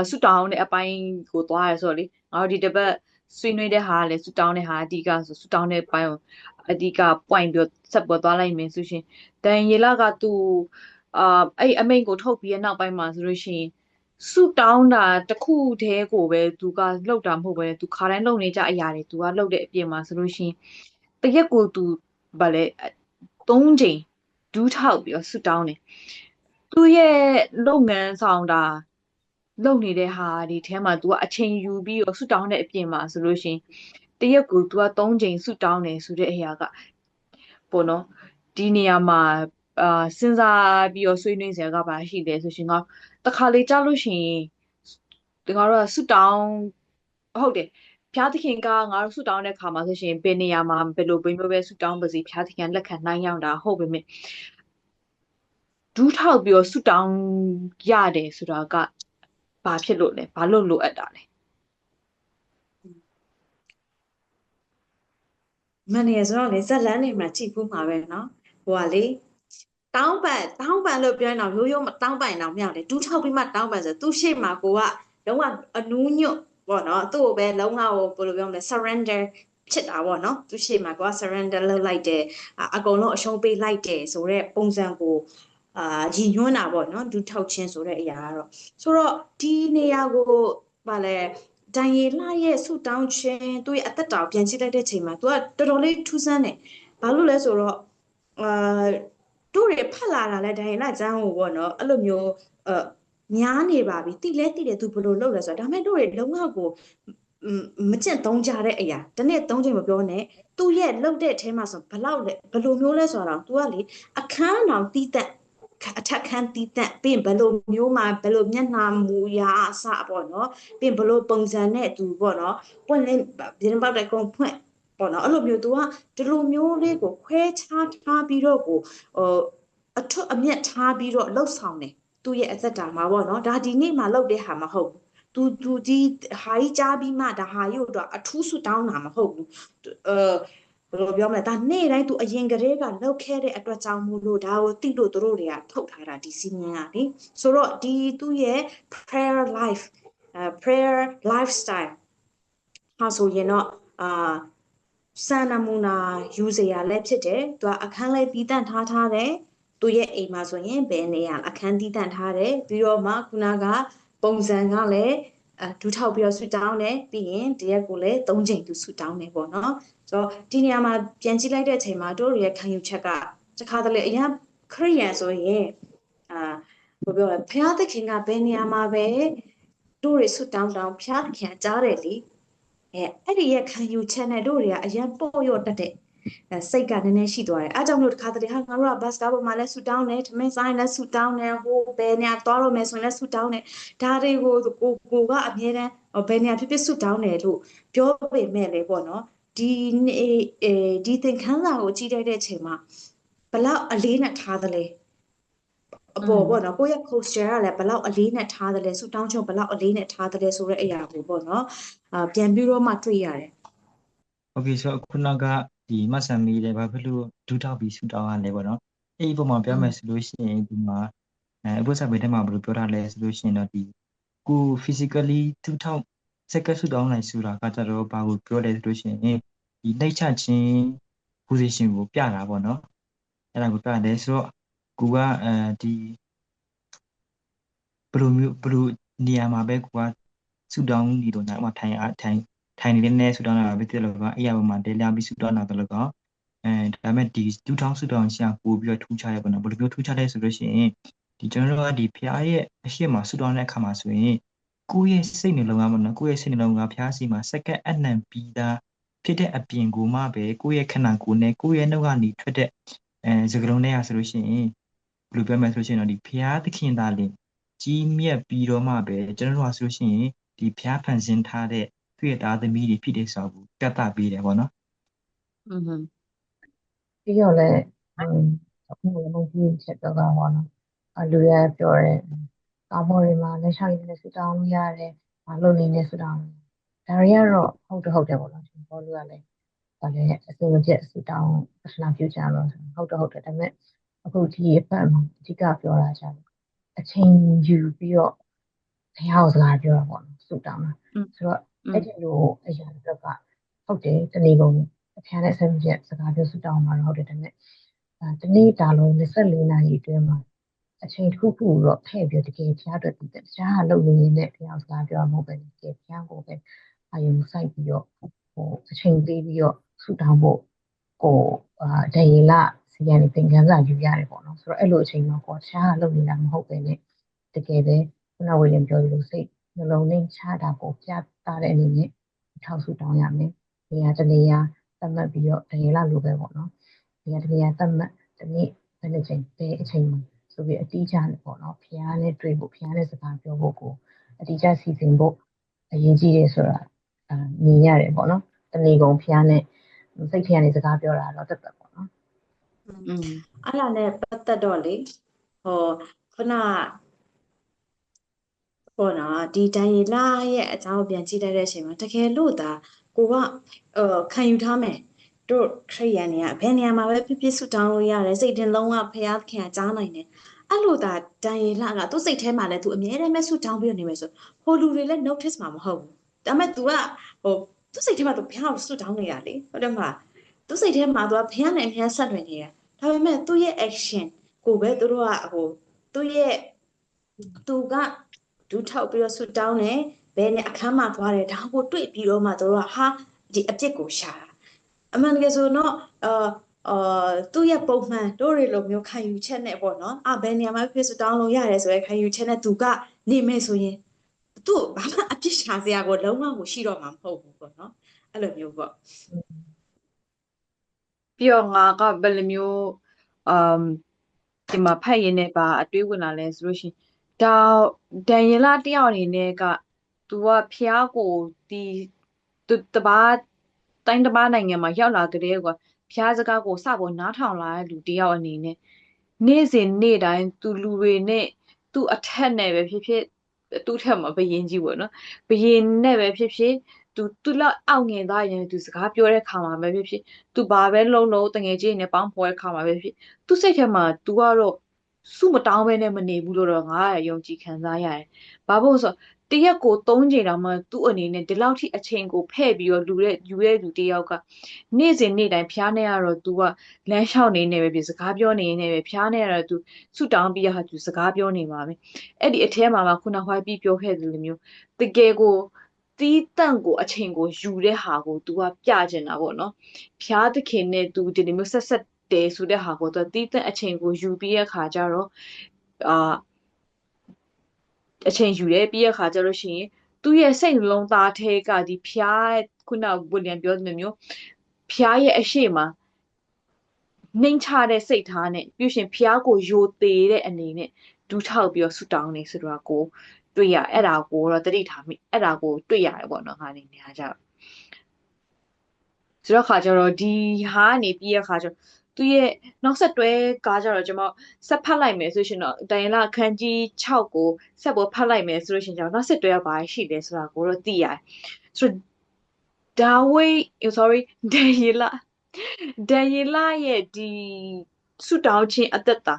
ဆူတောင်းတဲ့အပိုင်းကိုသွားရဆိုတော့လေငါတို့ဒီတစ်ပတ် ဆွေးနွေးတဲ့ဟာကလည်းဆူတောင်းတဲ့ဟာအဓိကဆိုဆူတောင်းတဲ့ပိုင်းကိုအဓိက point ပြီးတော့ဆက်ပေါ်သွားလိုက်မယ်ဆိုရှင်ဒန်ယေလကသူအဲ့အမိန့်ကိုထုတ်ပြီးတဲ့နောက်ပိုင်းမှာဆိုလို့ရှိရင်ဆူတောင်းတာတစ်ခုတည်းကိုပဲသူကလှုပ်တာမဟုတ်ပဲသူခါတိုင်းလှုပ်နေကြအရာတွေသူကလှုပ်တဲ့အပြင်မှာဆိုလို့ရှိရင်တရက်ကိုသူဗာလဲ3ချိန်ဒူးထောက်ပြီးတော့ဆူတောင်းတယ်သူရဲ့လုပ်ငန်းဆောင်တာလုပ်နေတဲ့ဟာဒီထဲမှာ तू ကအချိန်ယူပြီးတော့ဆူတောင်းတဲ့အပြင်မှာဆိုလို့ရှိရင်တရက်ကို तू က3ချိန်ဆူတောင်းတယ်ဆိုတဲ့အရာကပေါ့နော်ဒီနေရာမှာစဉ်းစားပြီးတော့ဆွေးနွေးစရာကပါရှိတယ်ဆိုရှင်ကတခါလေကြားလို့ရှိရင်ဒီငါတို့ကဆူတောင်းဟုတ်တယ်ဖျားသခင်ကငါတို့ဆူတောင်းတဲ့ခါမှာဆိုရှင်ဘယ်နေရာမှာဘယ်လိုဘယ်မျိုးပဲဆူတောင်းပါစေဖျားသခင်လက်ခံနိုင်ရောက်တာဟုတ်ပေမဲ့ဒူးထောက်ပြီးတော့ဆူတောင်းရတယ်ဆိုတာကဘာဖြစ်လို့လဲဘာလို့လိုအပ်တာလဲ မှန်တယ်ဆိုတော့လေဇက်လန်းနေမှာကြည့်ဖို့မှာပဲเนาะဟိုကလေတောင်းပန်လို့ပြောရင်တော့ရိုးရိုးမတောင်းပန်တော့မြောက်တယ်ဒူးထောက်ပြီးမှတောင်းပန်ဆိုသူရှေ့မှာကိုကလုံးဝအနူးညွတ်ပေါ့နော်သူ့ကိုပဲလုံးဝကိုဘယ်လိုပြောမလဲ surrender ဖြစ်တာပေါ့နော်သူရှေ့မှာကိုက surrender လုပ်လိုက်တယ်အကုန်လုံးအရှုံးပေးလိုက်တယ်ဆိုတော့ပုံစံကိုရည်ညွှန်းတာပေါ့နော်ဒူးထောက်ခြင်းဆိုတဲ့အရာကတော့ဆိုတော့ဒီနေရာကိုဗာလဲဒန်ယေလရဲ့ဆူတောင်းခြင်းသူ့ရဲ့အသက်တာကိုပြန်ကြည့်လိုက်တဲ့ချိန်မှာ तू ကတော်တော်လေးထူးဆန်းတယ်ဘာလို့လဲဆိုတော့တို့တွေဖတ်လာတာလဲဒန်ယေလကျမ်းကိုပေါ့နော်အဲ့လိုမျိုးများနေပါပြီတိလဲတိတယ် तू ဘယ်လိုလုပ်လဲဆိုတော့ဒါပေမဲ့တို့တွေလုံးဝကိုမကျင့်သုံးကြတဲ့အရာတနေ့3ချိန်မပြောနဲ့သူ့ရဲ့လုပ်တဲ့အထဲမှာဆိုဘလောက်လဲဘယ်လိုမျိုးလဲဆိုတော့ तू ကလေအခန်းတော်တီးသက်အထက်ခန်းတီးသက်ပြီးဘယ်လိုမျိုးမှာဘယ်လိုမျက်နှာမူရာအစပေါ့နော်ပြီးဘယ်လိုပုံစံနဲ့သူပေါ့နော်ပွင့်လင်းပြင်ပေါက်တဲ့ကုန်းဖွင့်ပေါ့နော်အဲ့လိုမျိုး तू ကဒီလိုမျိုးလေးကိုခွဲခြားထားပြီးတော့ကိုအထွတ်အမြတ်ထားပြီးတော့လှုပ်ဆောင်တယ်သူ့ရဲ့အသက်တာမှာပေါ့နော်ဒါဒီနေ့မှလှုပ်တဲ့ဟာမဟုတ်ဘူးသူဒီဟာကြီးကြားပြီးမှဒါဟာကြီးတော့အထူးဆူတောင်းတာမဟုတ်ဘူးဘယ်လိုပြောမလဲဒါနေ့တိုင်းသူအရင်ကတည်းကလောက်ခဲ့တဲ့အတွက်ကြောင့်မို့လို့ဒါကိုသိလို့တို့တွေကထုတ်ထားတာဒီစီမင်းကလေဆိုတော့ဒီသူ့ရဲ့ prayer life prayer lifestyle ဟာဆိုရင်တော့စံနမူနာယူစရာလည်းဖြစ်တယ်သူကအခန်းလေးတည်တံ့ထားတယ်သူရဲ့အိမ်မှာဆိုရင်ဘယ်နေရာအခန်းတည်တံ့ထားတယ်ပြီးတော့မှခုနကပုံစံကလည်းဒူးထောက်ပြီးတော့ဆူတောင်းတယ်ပြီးရင်တရက်ကိုလည်း3ချိန်သူဆူတောင်းတယ်ပေါ့နော်ဆိုတော့ဒီနေရာမှာပြန်ကြည့်လိုက်တဲ့အချိန်မှာတို့ရဲ့ခံယူချက်ကတခါတလေအရင်ခရိယန်ဆိုရင်ဘယ်ပြောလဲဘုရားသခင်ကဘယ်နေရာမှာပဲတို့တွေဆူတောင်းဘုရားသခင်ကြားတယ်လေအဲ့ဒီရဲ့ခံယူချက်နဲ့တို့တွေကအရင်ပေါ့ရော့တတ်တဲ့စိတ်ကနည်းနည်းရှိသွားတယ်အားကြောင့်လို့တခါတလေဟာငါတို့ကဘတ်စကားပေါ်မှာလဲဆူတောင်းတယ်ထမင်းဆိုင်လဲဆူတောင်းတယ်ဟိုဘယ်နေရာသွားလို့မယ်ဆိုရင်လဲဆူတောင်းတယ်ဒါတွေကိုကိုကအမြဲတမ်းဘယ်နေရာဖြစ်ဖြစ်ဆူတောင်းတယ်လို့ပြောပေမဲ့လေပေါ့နော်ဒီသင်ခန်းစာကိုကြည့်လိုက်တဲ့အချိန်မှာဘလောက်အလေးနဲ့ထားသလဲအပေါ်ပေါ့နော်ကိုယ့်ရဲ့ culture ကလည်းဘလောက်အလေးနဲ့ထားတယ်လဲဆူတောင်းချုံဘလောက်အလေးနဲ့ထားတယ်လဲဆိုတဲ့အရာကိုပေါ့နော်ပြန်ပြီးတော့မှတွေ့ရတယ် โอเคဆိုတော့ခုနကဒီမဆန်မီလည်းဘာဖြစ်လို့ဒူးထောက်ပြီးဆူတောင်းရလဲပေါ့နော်အဲ့ဒီပုံမှာပြောမယ်ဆိုလို့ရှိရင်ဒီမှာအပုစာပေထဲမှာဘယ်လိုပြောထားလဲဆိုလို့ရှိရင်တော့ဒီကို physically ဒူးထောက်စက္ကဆူတောင်းနိုင်ဆိုတာကကြတော့ဘာကိုပြောလဲဆိုလို့ရှိရင်ဒီနှိမ့်ချခြင်း position ကိုပြတာပေါ့နော်အဲ့ဒါကိုပြတယ်ဆိုတော့ကိုကဒီဘယ်လိုနေရာမှာပဲကိုကဆူတောင်းနေတော့ညမှာထိုင်နေတဲ့နဲ့ဆူတောင်းတာပဲဖြစ်လို့ကအဲ့ရပေါ်မှာတဲလာပြီးဆူတောင်းတာတော့ကောဒါပေမဲ့ဒီဒူးထောင်းဆူတောင်းရှာပို့ပြီးတော့ထူးခြားရပေါ့နော်ဘယ်လိုမျိုးထူးခြားလဲဆိုလို့ရှိရင်ဒီကျွန်တော်တို့ကဒီဖျားရဲ့အရှိမဆူတောင်းတဲ့အခါမှာဆိုရင်ကိုယ့်ရဲ့စိတ်နှလုံးသားပေါ့နော်ကိုယ့်ရဲ့စိတ်နှလုံးသားဖျားစီမှာစက္ကန့်အနှံပြီးသားဖြစ်တဲ့အပြင်ကိုမှပဲကိုယ့်ရဲ့ခန္ဓာကိုယ်နဲ့ကိုယ့်ရဲ့နှုတ်ကနေထွက်တဲ့စကားလုံးတွေကဆိုလို့ရှိရင်ဘယ်လိုပြောမလဲဆိုလို့ရှိရင်တော့ဒီဖျားသခင်သားလင်ကြီးမြတ်ပြီးတော့မှပဲကျွန်တော်တို့ကဆိုလို့ရှိရင်ဒီဖျားဖန်ဆင်းထားတဲ့သူ့ရဲ့သားသမီးတွေဖြစ်တဲ့ဆိုကိုပြသပေးတယ်ပေါ့နော်ပြီးတော့လည်းအခုလည်းမကြီးချက်တော့ကောင်းပါတော့လူရပြောတယ်ကောင်းမော်တွေမှာလက်ချောက်ရည်နဲ့ဆူတောင်းလို့ရတယ်မလုပ်နေနဲ့ဆူတောင်းဒါတွေကတော့ဟုတ်တယ်ပေါ့နော်ကျွန်တော်တို့ကလည်းဒါလည်းအစင်မပြတ်ဆူတောင်းပထနာပြုကြတော့ဟုတ်တယ်ဒါပေမဲ့အခုဒီအပတ်မှာအဓိကပြောတာကြတယ်အချိန်ယူပြီးတော့ဘုရားကိုစကားပြောတာပေါ့နော်ဆူတောင်းတာဆိုတော့ အဲ့ဒီလိုအရာတွေကဟုတ်တယ်တနေ့ကုန်အဖျားနဲ့ဆက်ပြစကားပြောဆူတောင်းမှာတော့ဟုတ်တယ်ဒါပေမဲ့တနေ့တာလုံး24နာရီအတွင်းမှာအချိန်တစ်ခုခုတော့ထည့်ပြီးတကယ်ဖျားအတွက်တခြားလုပ်နေနေတဲ့ဖျားစကားပြောမှာမဟုတ်ပဲတကယ်ဖျားကိုပဲအာယုံစိုက်ပြီးတော့အချိန်ပေးပြီးတော့ဆူတောင်းဖို့ကိုဒယီလစီကနေသင်ခန်းစာယူရတယ်ပေါ့နော်ဆိုတော့အဲ့လိုအချိန်မှာကိုတခြားလုပ်နေတာမဟုတ်ပဲနဲ့တကယ်ပဲခုနဝေလင်ပြောလို့စိတ်နှလုံးနဲ့ချတာကိုပြတာတဲ့အနေနဲ့ထောက်ဆူတောင်းရမယ်။နေရာတနေရာသတ်မှတ်ပြီးတော့ဒယီလလိုပဲပေါ့နော်။နေရာတနေရာသတ်မှတ်ဒီနေ့ဘယ်နှချိန်ဘယ်အချိန်မှာဆိုပြီးအတိအကျနဲ့ပေါ့နော်။ဖျားနဲ့တွေ့ဖို့ဖျားနဲ့စကားပြောဖို့ကိုအတိအကျစီစဉ်ဖို့အရေးကြီးတယ်ဆိုတာမြင်ရတယ်ပေါ့နော်။တနေ့ကုန်ဖျားနဲ့စိတ်ဖျားနဲ့စကားပြောတာတော့တက်တက်ပေါ့နော်။အဲ့ဒါနဲ့ပတ်သက်တော့လေခုနပေါ့နော်ဒီဒန်ရီလာရဲ့အကြောင်းပြန်ကြည့်လိုက်တဲ့အချိန်မှာတကယ်လို့ဒါကိုကခံယူထားမယ်တို့ခရိယန်တွေကဘယ်နေရာမှာပဲဖြစ်ဖြစ်ဆူတောင်းလို့ရတယ်စိတ်တင်လုံးဝဖျားခင်ကြားနိုင်တယ်အဲ့လိုဒါဒန်ရီလာကသူ့စိတ်ထဲမှာလည်းသူအမြဲတမ်းပဲဆူတောင်းပြီးနေမယ်ဆိုဟိုလူတွေလည်း notice မှာမဟုတ်ဘူးဒါပေမဲ့ तू ကသူ့စိတ်ထဲမှာ तू ဘုရားကိုဆူတောင်းနေတာလေဟုတ်တယ်မလားသူ့စိတ်ထဲမှာ तू ကဘုရားနဲ့အများဆက်လွင်နေတာဒါပေမဲ့သူ့ရဲ့ action ကိုပဲသူတို့ကသူ့ရဲ့သူကဒူးထောက်ပြီးတော့ဆူတောင်းတယ်ဘယ်နဲ့အခန်းမှာသွားတယ်ဒါကိုတွေ့ပြီးတော့မှသူတို့ကဟာဒီအပြစ်ကိုရှာတာအမှန်တကယ်ဆိုတော့သူ့ရဲ့ပုံမှန်တို့တွေလိုမျိုးခံယူချက်နဲ့ပေါ့နော်ဘယ်နေရာမှာဖြစ်ဆူတောင်းလို့ရတယ်ဆိုရဲခံယူချက်နဲ့သူကနေမယ်ဆိုရင်သူ့ဘာမှအပြစ်ရှာစရာကိုလုံးဝကိုရှိတော့မှာမဟုတ်ဘူးပေါ့နော်အဲ့လိုမျိုးပေါ့ပြီးတော့ငါကဘယ်လိုမျိုးဒီမှာဖတ်ရင်းနဲ့ပါအတွေးဝင်လာလဲဆိုလို့ရှိရင်ဒါဒန်ယလတယောက်အနေနဲ့က तू ကဖျားကိုဒီသူတပါးတိုင်းတပါးနိုင်ငံမှာရောက်လာကြတဲ့ကွာဖျားစကားကိုစပေါ်နားထောင်လာတဲ့လူတယောက်အနေနဲ့နေ့စဉ်နေ့တိုင်း तू လူတွေနဲ့ तू အထက်နဲ့ပဲဖြစ်ဖြစ်သူ့ထက်မှာဘယင်ကြီးပေါ့နော်ဘယင်နဲ့ပဲဖြစ်ဖြစ်သူလောက်အောက်ငင်သားရင် तू စကားပြောတဲ့ခါမှာပဲဖြစ်ဖြစ်သူဘာပဲလုံးတငယ်ချင်းနဲ့ပေါင်းဖော်တဲ့ခါမှာပဲဖြစ်သူစိတ်ထဲမှာ तू ကတော့စုမတောင်းပဲနဲ့မနေဘူးလို့တော့ငါကယုံကြည်ခံစားရတယ်။ဘာလို့ဆိုတရက်ကို3ချိန်တောင်မှသူ့အနေနဲ့ဒီလောက်ထိအချိန်ကိုဖဲ့ပြီးတော့ယူတဲ့လူတယောက်ကနေ့စဉ်နေ့တိုင်းဖျားနေရတော့ तू ကလမ်းလျှောက်နေနေပဲဖြစ်စကားပြောနေနေပဲဖျားနေရတော့ तू ဆုတောင်းပြီးရဟာ तू စကားပြောနေမှာပဲ။အဲ့ဒီအထဲမှာခုနဟွိုင်းပြီးပြောခဲ့တယ်လို့မျိုးတကယ်ကိုတီးတန့်ကိုအချိန်ကိုယူတဲ့ဟာကို तू ကပြကျင်တာပေါ့နော်။ဖျားသခင်နဲ့ तू ဒီလိုမျိုးဆက်တယ်ဆိုတဲ့ဟာကို तू တီးတန့်အချိန်ကိုယူပြီးရခါကြတော့အချိန်ယူတယ်ပြီးရခါကြလို့ရှိရင်သူ့ရဲ့စိတ်နှလုံးသားထဲကဒီဖျားခုနဝီလျံပြောတဲ့မျိုးဖျားရဲ့အရှိမနှိမ်ချတဲ့စိတ်ထားနဲ့ပြီးရှင်ဖျားကိုယိုသေးတဲ့အနေနဲ့ဒူးထောက်ပြီးတော့ဆူတောင်းနေဆိုတော့ကိုတွေ့ရအဲ့ဒါကိုတော့တတိထားမိအဲ့ဒါကိုတွေ့ရတယ်ပေါ့နော်ငါနေနေကြတော့ဆိုတော့ခါကျတော့ဒီဟာကနေပြီးရခါကျတော့သူရဲ့နောက်ဆက်တွဲကားကြတော့ကျွန်မဆက်ဖတ်လိုက်မယ်ဆိုရှင်တော့တိုင်လာခန်းကြီး6ကိုဆက်ပေါ်ဖတ်လိုက်မယ်ဆိုလို့ရှင်ကျွန်တော်နောက်ဆက်တွဲကဘာရှိလဲဆိုတာကိုတော့သိရတယ်ဆိုတော့ဒါဝိsorry ဒေယလာရဲ့ဒီဆူတောင်းခြင်းအသက်တာ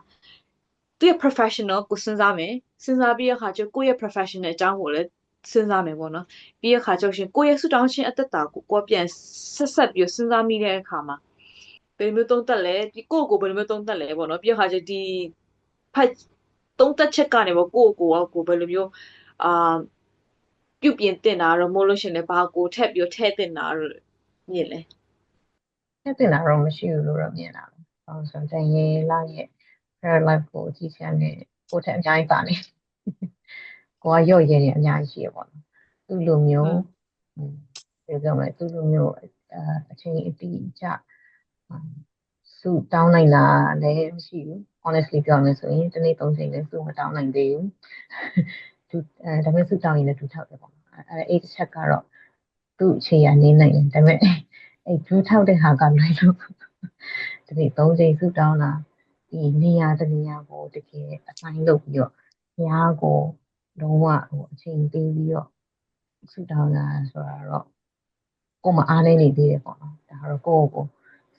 သူရဲ့ professional ကိုစဉ်းစားမယ်စဉ်းစားပြီးရခါကျကိုယ့်ရဲ့ professional အကြောင်းကိုလည်းစဉ်းစားမယ်ပေါ့နော်ပြီးရခါကျရှင်ကိုယ့်ရဲ့ဆူတောင်းခြင်းအသက်တာကိုပြန်ဆက်ပြီးစဉ်းစားမိတဲ့အခါမှာဘယ်လိုမျိုးသုံးသက်လဲဒီကိုယ့်ကိုဘယ်လိုမျိုးသုံးသက်လဲပေါ့နော်ပြီးရခါကျဒီဖတ်သုံးသက်ချက်ကနေပေါ့ကိုယ့်ကိုဘယ်လိုမျိုးပြုပြင်တင်တာတော့မို့လို့ရှင်လည်းဘာကိုထက်ပြီးထည့်တင်တာတော့မြင်လဲထည့်တင်တာတော့မရှိဘူးလို့တော့မြင်တာပဲ။ဘာလို့ဆိုတော့ရေလာရဲ့ prayer life ကိုကြည့်ချင်တယ်ကိုထက်အများကြီးပါနေ။ကိုကရော့ရဲနေအများကြီးရှိရပေါ့နော်။သူ့လိုမျိုးပြောမယ်သူ့လိုမျိုးအချိန်အတိအကျစုတောင်းနိုင်တာလည်းမရှိဘူး honestly ပြောမယ်ဆိုရင်တနေ့3ချိန်လည်းစုမတောင်းနိုင်သေးဘူးသူဒါပေမဲ့စုတောင်းရင်လည်းသူထောက်တယ်ပေါ့အဲ့တစ်ချက်ကတော့သူ့အခြေအနေနိုင်တယ်ဒါပေမဲ့အဲ့သူထောက်တဲ့ဟာကလွယ်လို့တနေ့3ချိန်စုတောင်းတာဒီနေရာတနေရာကိုတကယ်အဆိုင်လုပ်ပြီးတော့ညာကိုလုံးဝအချိန်ပေးပြီးတော့စုတောင်းတာဆိုတာတော့ကိုမအားနေနေသေးတယ်ပေါ့နော်ဒါတော့ကို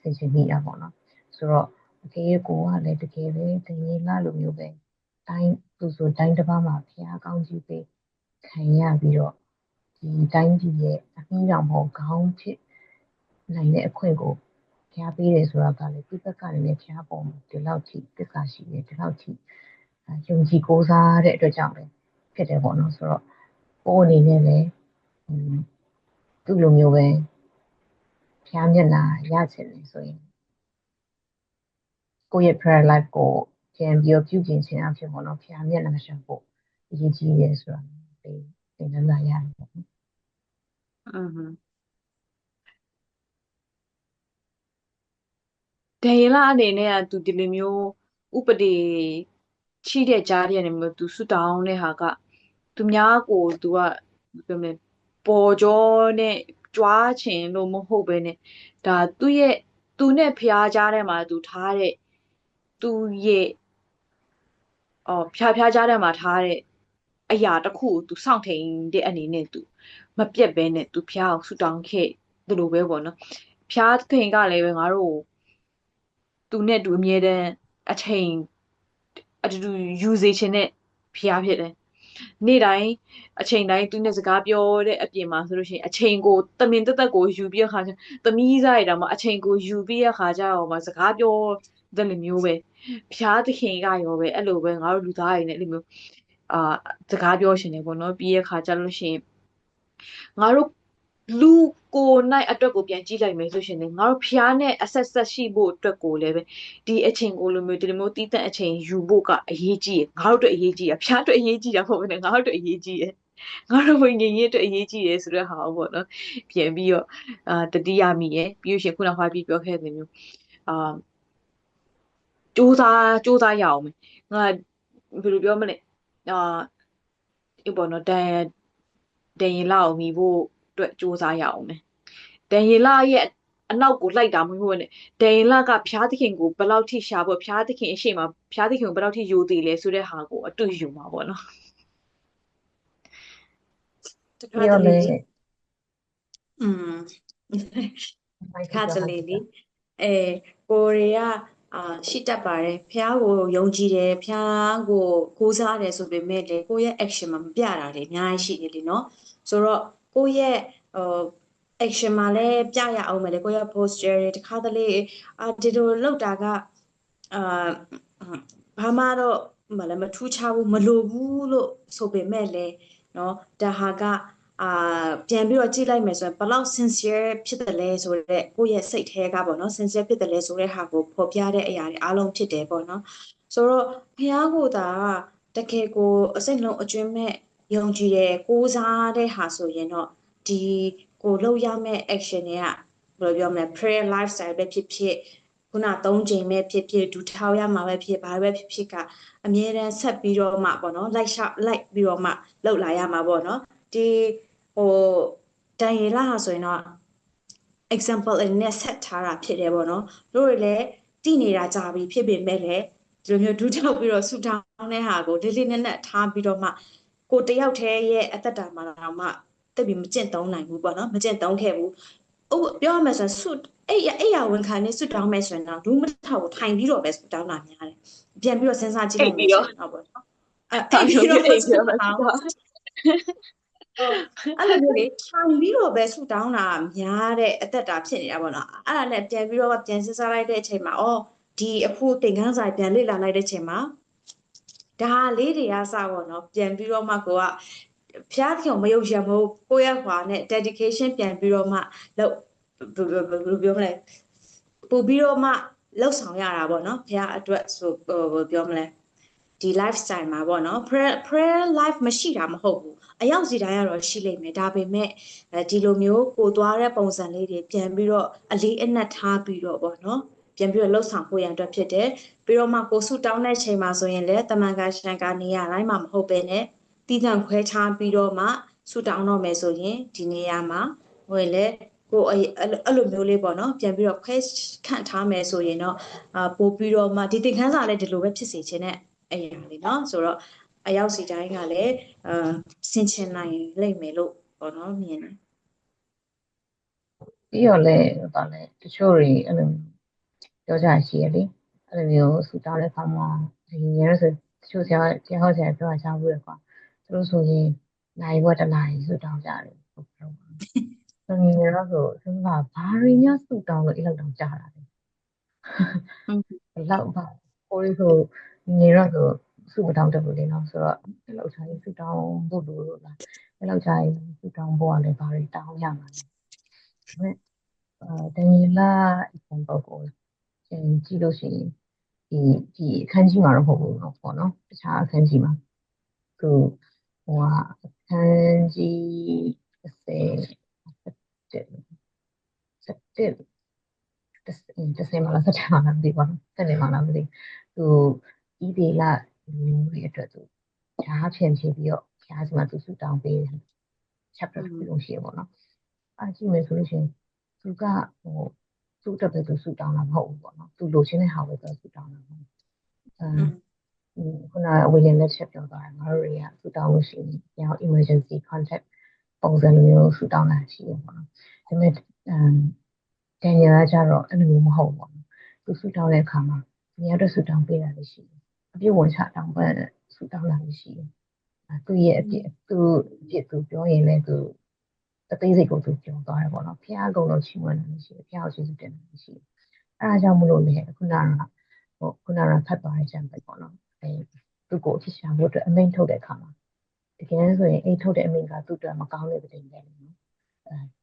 ဆင်ခြင်မိတာပေါ့နော်ဆိုတော့အကေကိုကလည်းတကယ်ပဲတရေလာလိုမျိုးပဲတိုင်းသူဆိုတိုင်းတစ်ပါးမှာဖျားကောင်းကြီးပေးခံရပြီးတော့ ဒီတိုင်းပြည်ရဲ့အပြီးတော်မဟုတ်ခေါင်းဖြစ်နိုင်တဲ့အခွင့်ကိုဖျားပေးတယ်ဆိုတာကလည်းဒီဘက်ကနေလည်းဖျားပုံဒီလောက်ထိသစ္စာရှိတယ်ဒီလောက်ထိယုံကြည်ကိုးစားတဲ့အတွက်ကြောင့်လည်းဖြစ်တယ်ပေါ့နော်ဆိုတော့ကိုယ်အနေနဲ့လည်းသူ့လိုမျိုးပဲဖျားမျက်နှာရချင်တယ်ဆိုရင်ကိုယ့်ရဲ့ prayer life ကိုပြန်ပြီးတော့ပြုပြင်ခြင်းအဖြစ်ပေါ့နော်ဖျားမျက်နှာရှာဖို့အရေးကြီးတယ်ဆိုတာဒီသင်ခန်းစာရတယ်ပေါ့နော်ဒန်ယေလအနေနဲ့ကသူဒီလိုမျိုးဥပဒေရှိတဲ့ကြားထဲကနေမျိုးသူဆူတောင်းတဲ့ဟာကသူများကိုသူကပြောမယ်ပေါ်ကျော်နဲ့ကြွားချင်လို့မဟုတ်ပဲနဲ့ဒါသူနဲ့ဖျားကြားထဲမှာသူထားတဲ့သူရဲ့ဖျားကြားထဲမှာထားတဲ့အရာတစ်ခုကိုသူစောင့်ထိန်တဲ့အနေနဲ့သူမပြတ်ပဲနဲ့သူဖျားကိုဆူတောင်းခဲ့ဒီလိုပဲပေါ့နော်ဖျားခင်ကလည်းပဲငါတို့သူနဲ့တူအမြဲတမ်းအချိန်အတူတူယူစေချင်တဲ့ဖျားဖြစ်တယ်နေ့တိုင်းအချိန်တိုင်းသူနဲ့စကားပြောတဲ့အပြင်မှာဆိုလို့ရှိရင်အချိန်ကိုတမင်တက်ကိုယူပြီးခါကျသမီးစားရတာမှအချိန်ကိုယူပြီးခါကျတော့မှစကားပြောတဲ့လိုမျိုးပဲဖျားသခင်ကရောပဲအဲ့လိုပဲငါတို့လူသားတွေနဲ့အဲ့လိုမျိုးစကားပြောရှင်တယ်ပေါ့နော်ပြီးရခါကျလို့ရှိရင်ငါတို့လူကိုနိုင်အတွက်ကိုပြန်ကြည့်လိုက်မယ်ဆိုရှင်လေငါတို့ဖျားနဲ့အဆက်ဆက်ရှိဖို့အတွက်ကိုလည်းပဲဒီအချိန်ကိုလိုမျိုးဒီလိုမျိုးတီးတဲ့အချိန်ယူဖို့ကအရေးကြီးရငါတို့အတွက်အရေးကြီးရဖျားအတွက်အရေးကြီးတာပေါ့ဗျာငါတို့အတွက်အရေးကြီးရငါတို့ဝိညာဉ်ရေးအတွက်အရေးကြီးရဆိုတဲ့ဟာပေါ့နော်ပြန်ပြီးတော့တတိယမိရပြီးလို့ရှိရင်ခုနကဟွာပြီးပြောခဲ့တဲ့မျိုးစူးစမ်းရအောင်မယ်ငါဘယ်လိုပြောမလဲပေါ့နော်ဒန်ယေလကိုမိဖို့အတွက်စူးစမ်းရအောင်မယ်ဒန်ယေလရဲ့အနောက်ကိုလိုက်တာမဟုတ်ဘူးနဲ့ဒန်ယေလကဖျားသခင်ကိုဘယ်လောက်ထိရှာဖို့ဖျားသခင်အရှိမဖျားသခင်ကိုဘယ်လောက်ထိယိုသေးလဲဆိုတဲ့ဟာကိုအတူယူမှာပေါ့နော်ပြီးတော့လေခါတလေလေကိုရီးယားရှိတတ်ပါတယ်ဖះကိုယုံကြည်တယ်ဖះကိုကိုးစားတယ်ဆိုပေမဲ့လေကိုယ့်ရဲ့ action မှာမပြတာလေအများကြီးရှိတယ်လीနော်ဆိုတော့ကိုယ့်ရဲ့action မှာလည်းပြရအောင်မယ်လေကိုယ့်ရဲ့ posture တွေတခါတလေဒီလိုလောက်တာကဘာမှတော့မထူးခြားဘူးမလိုဘူးလို့ဆိုပေမဲ့လေနော်ဒါဟာကပြန်ပြီးတော့ကြည့်လိုက်မယ်ဆိုရင်ဘလောက် sincere ဖြစ်တယ်လဲဆိုတော့ကိုယ့်ရဲ့စိတ်ထဲကပေါ့နော် sincere ဖြစ်တယ်လဲဆိုတဲ့ဟာကိုဖော်ပြတဲ့အရာတွေအားလုံးဖြစ်တယ်ပေါ့နော်ဆိုတော့ဘုရားကိုသာတကယ်ကိုအစိတ်လုံးအကျွမ်းမဲ့ယုံကြည်တယ်ကိုးစားတဲ့ဟာဆိုရင်တော့ဒီကိုလုပ်ရမယ့် action တွေကဘယ်လိုပြောမလဲ prayer lifestyle ပဲဖြစ်ဖြစ်ခုန3ချိန်ပဲဖြစ်ဖြစ်ဒူထောက်ရမှာပဲဖြစ်ဘာပဲဖြစ်ဖြစ်ကအမြဲတမ်းဆက်ပြီးတော့မှပေါ့နော်လိုက်ပြီးတော့မှလှုပ်လာရမှာပေါ့နော်ဒီဒန်ယေလဟာဆိုရင်တော့ example နဲ့ဆက်ထားတာဖြစ်တယ်ပေါ့နော်တို့တွေလည်းတည်နေတာကြာပြီဖြစ်ပေမဲ့လည်းဒီလိုမျိုးဒူးထောက်ပြီးတော့ဆူတောင်းတဲ့ဟာကိုလေးလေးနက်နက်ထားပြီးတော့မှကိုတယောက်တည်းရဲ့အသက်တာမှာတော့မှတက်ပြီးမကျင့်သုံးနိုင်ဘူးပေါ့နော်မကျင့်သုံးခဲ့ဘူးပြောရမယ်ဆိုရင်ဆုအဲ့ရဝန်ခံနေဆုတောင်းမယ်ဆိုရင်တော့ဒူးမထောက်ကိုထိုင်ပြီးတော့ပဲဆုတောင်းတာများတယ်ပြန်ပြီးတော့စဉ်းစားကြည့်လိုက်မယ်ဆိုရင်တော့ပေါ့နော်အဲ့ပြီးတော့ဆုတောင်းအဲ့လိုမျိုးလေထိုင်ပြီးတော့ပဲဆူတောင်းတာများတဲ့အသက်တာဖြစ်နေတာပေါ့နော်အဲ့ဒါနဲ့ပြန်ပြီးတော့ပြန်စဉ်းစားလိုက်တဲ့အချိန်မှာဒီအခုသင်ခန်းစာပြန်လေ့လာလိုက်တဲ့အချိန်မှာဒါလေးတွေကစပေါ့နော်ပြန်ပြီးတော့မှကိုကဖျားခင်မယုံရမို့ကိုယ့်ရဲ့ဟွာနဲ့ dedication ပြန်ပြီးတော့မှလို့ဘယ်လိုပြောမလဲပို့ပြီးတော့မှလောက်ဆောင်ရတာပေါ့နော်ဖျားအတွက်ဆိုပြောမလဲဒီ lifestyle မှာပေါ့နော် prayer life မရှိတာမဟုတ်ဘူးအရောက်စီတိုင်းကတော့ရှိလိမ့်မယ်ဒါပေမဲ့ဒီလိုမျိုးကိုသွားတဲ့ပုံစံလေးတွေပြန်ပြီးတော့အလေးအနက်ထားပြီးတော့ပေါ့နော်ပြန်ပြီးတော့လှုပ်ဆောင်ဖို့ရန်အတွက်ဖြစ်တယ်ပြီးတော့မှကိုဆုတောင်းတဲ့ချိန်မှာဆိုရင်လည်းတမန်ကရှန်ကနေရတိုင်းမှာမဟုတ်ပဲနဲ့တည်တံ့ခွဲခြားပြီးတော့မှဆုတောင်းတော့မယ်ဆိုရင်ဒီနေရာမှာဟိုလေကိုအဲ့လိုမျိုးလေးပေါ့နော်ပြန်ပြီးတော့ခွဲခန့်ထားမယ်ဆိုရင်တော့ပို့ပြီးတော့မှဒီသင်ခန်းစာလည်းဒီလိုပဲဖြစ်စေခြင်းနဲ့အရာလေးเนาะဆိုတော့အရောက်စီတိုင်းကလည်းဆင်ခြင်နိုင်လိမ့်မယ်လို့ပေါ့နော်မြင်တယ်ပြီးတော့လည်းဗာလဲတချို့တွေအဲ့လိုပြောကြရှိရလေအဲ့လိုမျိုးဆူတောင်းတဲ့အခါမှာဒီငယ်ရဆိုတချို့ဆရာဟောဆရာပြောတာကြားဘူးလေကွာသူတို့ဆိုရင်နိုင်ဘွက်တနားကြီးဆူတောင်းကြတယ် ဟုတ်ကဲ့တငယ်တော့ဆိုစဉ်းစားဘာတွေများဆူတောင်းလို့အဲ့လောက်တောင်ကြာတာလဲ อืม ဘယ်လောက်ပါကိုရီဆိုငယ်တော့ဆိုဆူမတောင်းတတ်ဘူးလေနော်ဆိုတော့အဲ့လောက်ကြာရင်ဆူတောင်းဖို့လိုလို့လားအဲ့လောက်ကြာရင်ဆူတောင်းဖို့ကလည်းဘာတွေတောင်းရမှာလဲဒါပေမဲ့တငယ်လာပုံပေါ့ကိုကြည့်လို့ရှိရင်ဒီအခန်းကြီးမှာတော့မဟုတ်ဘူးတော့ပေါ့နော်တခြားအခန်းကြီးမှာသူဟိုကအခန်းကြီး1710မှာလား17မှာလားမသိပါဘူး17မှာလားမသိသူဤဒေလာမျိုးတွေအတွက်သူရှားဖြန့်ဖြေပြီးတော့ရှားစီမှာသူဆူတောင်းပေးတယ် chapter တစ်ခုလုံးရှိရပေါ့နော်အားကြည့်မယ်ဆိုလို့ရှိရင်သူကဟိုသူ့အတွက်ပဲသူဆူတောင်းတာမဟုတ်ဘူးပေါ့နော်သူလိုချင်တဲ့ဟာပဲသူဆူတောင်းတာမဟုတ်ဘူးခုနဝီလင်လက်ချက်ပြောသွားတယ်ငါတို့တွေကဆူတောင်းလို့ရှိရင်ညောင် emergency contact ပုံစံမျိုးဆူတောင်းတာရှိရပေါ့နော်ဒါပေမဲ့ဒန်နီယယ်ကကြတော့အဲ့လိုမျိုးမဟုတ်ဘူးသူဆူတောင်းတဲ့အခါမှာဒီအတွက်ဆူတောင်းပေးတာလည်းရှိတယ်အပြည့်ဝင်ချတောင်းပန်ဆူတောင်းတာလည်းရှိတယ်သူရဲ့အပြည့်သူပြောရင်လည်းသူအသေးစိတ်ကိုသူပြောသွားတယ်ပေါ့နော်ဖះအကုန်လုံးချီးမွမ်းတယ်ရှိတယ်ဖះကိုကျေးဇူးတင်တယ်ရှိတယ်အဲအားကြောင့်မလို့လေခုနကဖတ်သွားတဲ့ဂျမ်ပဲပေါ့နော်အဲသူကိုအဖြစ်ရှာဖို့အတွက်အမိန့်ထုတ်တဲ့အခါမှာတကယ်ဆိုရင်အိတ်ထုတ်တဲ့အမိန့်ကသူ့အတွက်မကောင်းတဲ့တဲ့တင်ပဲလေနော်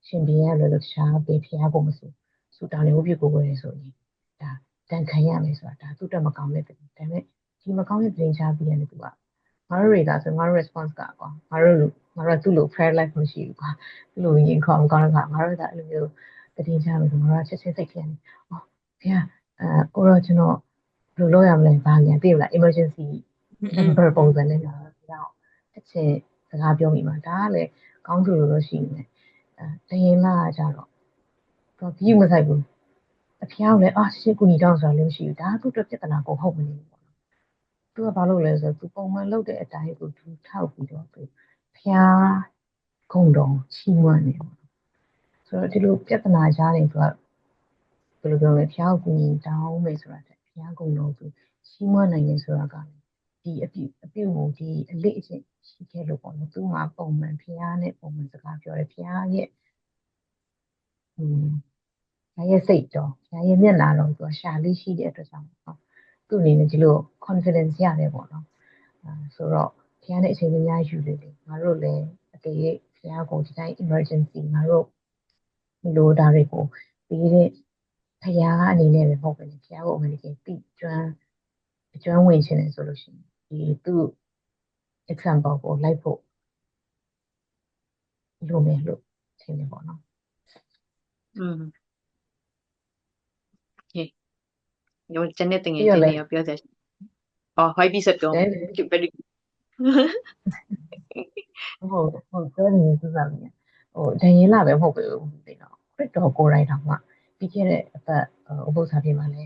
ရှင်ဘီရဲ့လို့ရှားပေးဖះကိုမဆိုစူတောင်းနေဖို့ပြကိုကိုရဆိုရင်ဒါတန်ခံရမယ်ဆိုတာဒါသူ့အတွက်မကောင်းတဲ့တဲ့ဒါပေမဲ့ဒီမကောင်းတဲ့တင်ချပြီးရတယ်သူကငါတို့တွေကဆိုငါတို့ response ကကွာငါတို့သူ့လို prayer life မရှိဘူးကွာသူ့လိုရင်ခေါ်မကောင်းတဲ့ခါငါတို့ကအဲ့လိုမျိုးတင်ချလို့ငါတို့ချက်ချင်းစိတ်ဖြစ်နေ။အော်ဖေကိုတော့ကျွန်တော်ဘယ်လိုလုပ်ရမလဲဘာညာသိမလား emergency number ပုံစံနဲ့တော့တစ်ချက်စကားပြောမိမှာဒါကလည်းကောင်းသူလိုတော့ရှိနေတယ်တရင်လာကြတော့တော့ပြီးမဆိုင်ဘူးအဖျားလည်းရှစ်ကူညီတောင်းဆိုတာလည်းမရှိဘူးဒါသူ့အတွက်ပြဿနာကိုဟုတ်မနေဘူးသူကဘာလုပ်လဲဆိုတော့သူပုံမှန်လုပ်တဲ့အတိုင်းကိုသူထောက်ပြီးတော့သူဖျားခုံတော်ချီးမွမ်းနေပေါ့ဆိုတော့ဒီလိုပြဿနာကြားနေသူကဘယ်လိုပြောလဲဖျားကိုကူညီတောင်းမယ်ဆိုတာတဲ့ဖျားခုံတော်သူချီးမွမ်းနိုင်တယ်ဆိုတာကဒီအပြုကိုဒီအလေးအကျင့်ရှိခဲ့လို့ပေါ့နော်သူကပုံမှန်ဖျားနဲ့ပုံမှန်စကားပြောတယ်ဖျားရဲ့ဖျားရဲ့စိတ်တော်ဖျားရဲ့မျက်နှာတော်သူကရှာလေးရှိတဲ့အတွက်ကြောင့်ပေါ့သူ့အနေနဲ့ဒီလို confidence ရတယ်ပေါ့နော်ဆိုတော့ဖျားနဲ့အချိန်ကြီးများယူလေလေငါတို့လည်းအတေးဖျားကိုဒီတိုင်း emergency ငါတို့လိုတာတွေကိုပြီးတဲ့ဖျားအနေနဲ့ပဲမဟုတ်ဘူးဖျားကိုအမှန်တကယ်သိကျွမ်းဝင်ခြင်းလေဆိုလို့ရှိရင်ဒီသူ့ example ကိုလိုက်ဖို့လိုမယ်လို့ထင်တယ်ပေါ့နော်โอเคညိုကျန်တဲ့တငယ်ချင်းတွေရောပြောစရာဟိုက်ပြီးဆက်ပြောဘယ်လိုဟုတ်ပြောနေစစမ်းနေဒန်ရင်လာပဲမဟုတ်ဘူးဒီတော့ခရစ်တော်ကိုယ်တိုင်တောင်မှပြီးခဲ့တဲ့အပတ်ဥပုသ္စာပြေမှာလဲ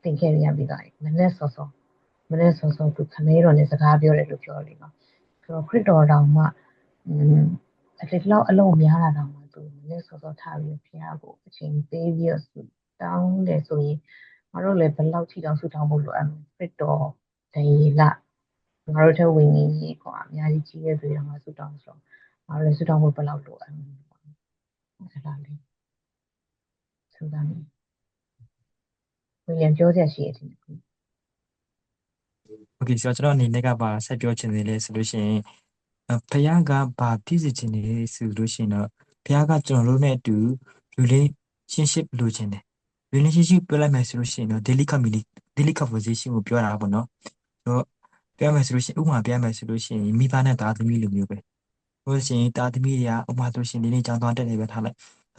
သင်ခဲ့ရပြီးသားမနေ့စောစောသူခမဲတော်နဲ့စကားပြောတယ်လို့ပြောလိမ့်မယ်ဆိုတော့ခရစ်တော်တောင်မှအတစ်လောက်အလုံးများတာတောင်မှသူမနေ့စောစောထားပြီးဖခင်ကိုအချိန်ပေးပြီးတော့တောင်းတယ်ဆိုရင်ငါတို့လည်းဘယ်လောက်ထိတောင်ဆူတောင်းဖို့လိုအပ်လဲခရစ်တော်ဒန်ရင်လာငါတို့ထက်ဝင်ကြီးကွာအများကြီးကြီးရဲ့ဆိုရင်ငါဆူတောင်းဆိုတော့ငါတို့လည်းဆူတောင်းဖို့ဘယ်လောက်လိုအပ်လဲအဲ့ဒါလေးဆိုတာနေဝင်ပြောစရာရှိတယ်ဒီโอเคဆိုတော့ကျွန်တော်အနေနဲ့ကပါဆက်ပြောချင်တယ်လဲဆိုလို့ရှိရင်ဖခင်ကဘာဖြစ်စေချင်တယ်ဆိုလို့ရှိရင်တော့ဖခင်ကကျွန်တော်တို့နဲ့အတူ relationship လိုချင်တယ် relationship ပြောလိုက်မယ်ဆိုလို့ရှိရင်တော့ daily conversation ကိုပြောတာပေါ့နော်ဆိုတော့ပြောမယ်ဆိုလို့ရှိရင်ဥပမာပြောမယ်ဆိုလို့ရှိရင်မိဘနဲ့သားသမီးလိုမျိုးပဲဆိုလို့ရှိရင်သားသမီးတွေကဥပမာဆိုလို့ရှိရင်ဒီနေ့ကျောင်းသွားတက်နေပဲထားလိုက်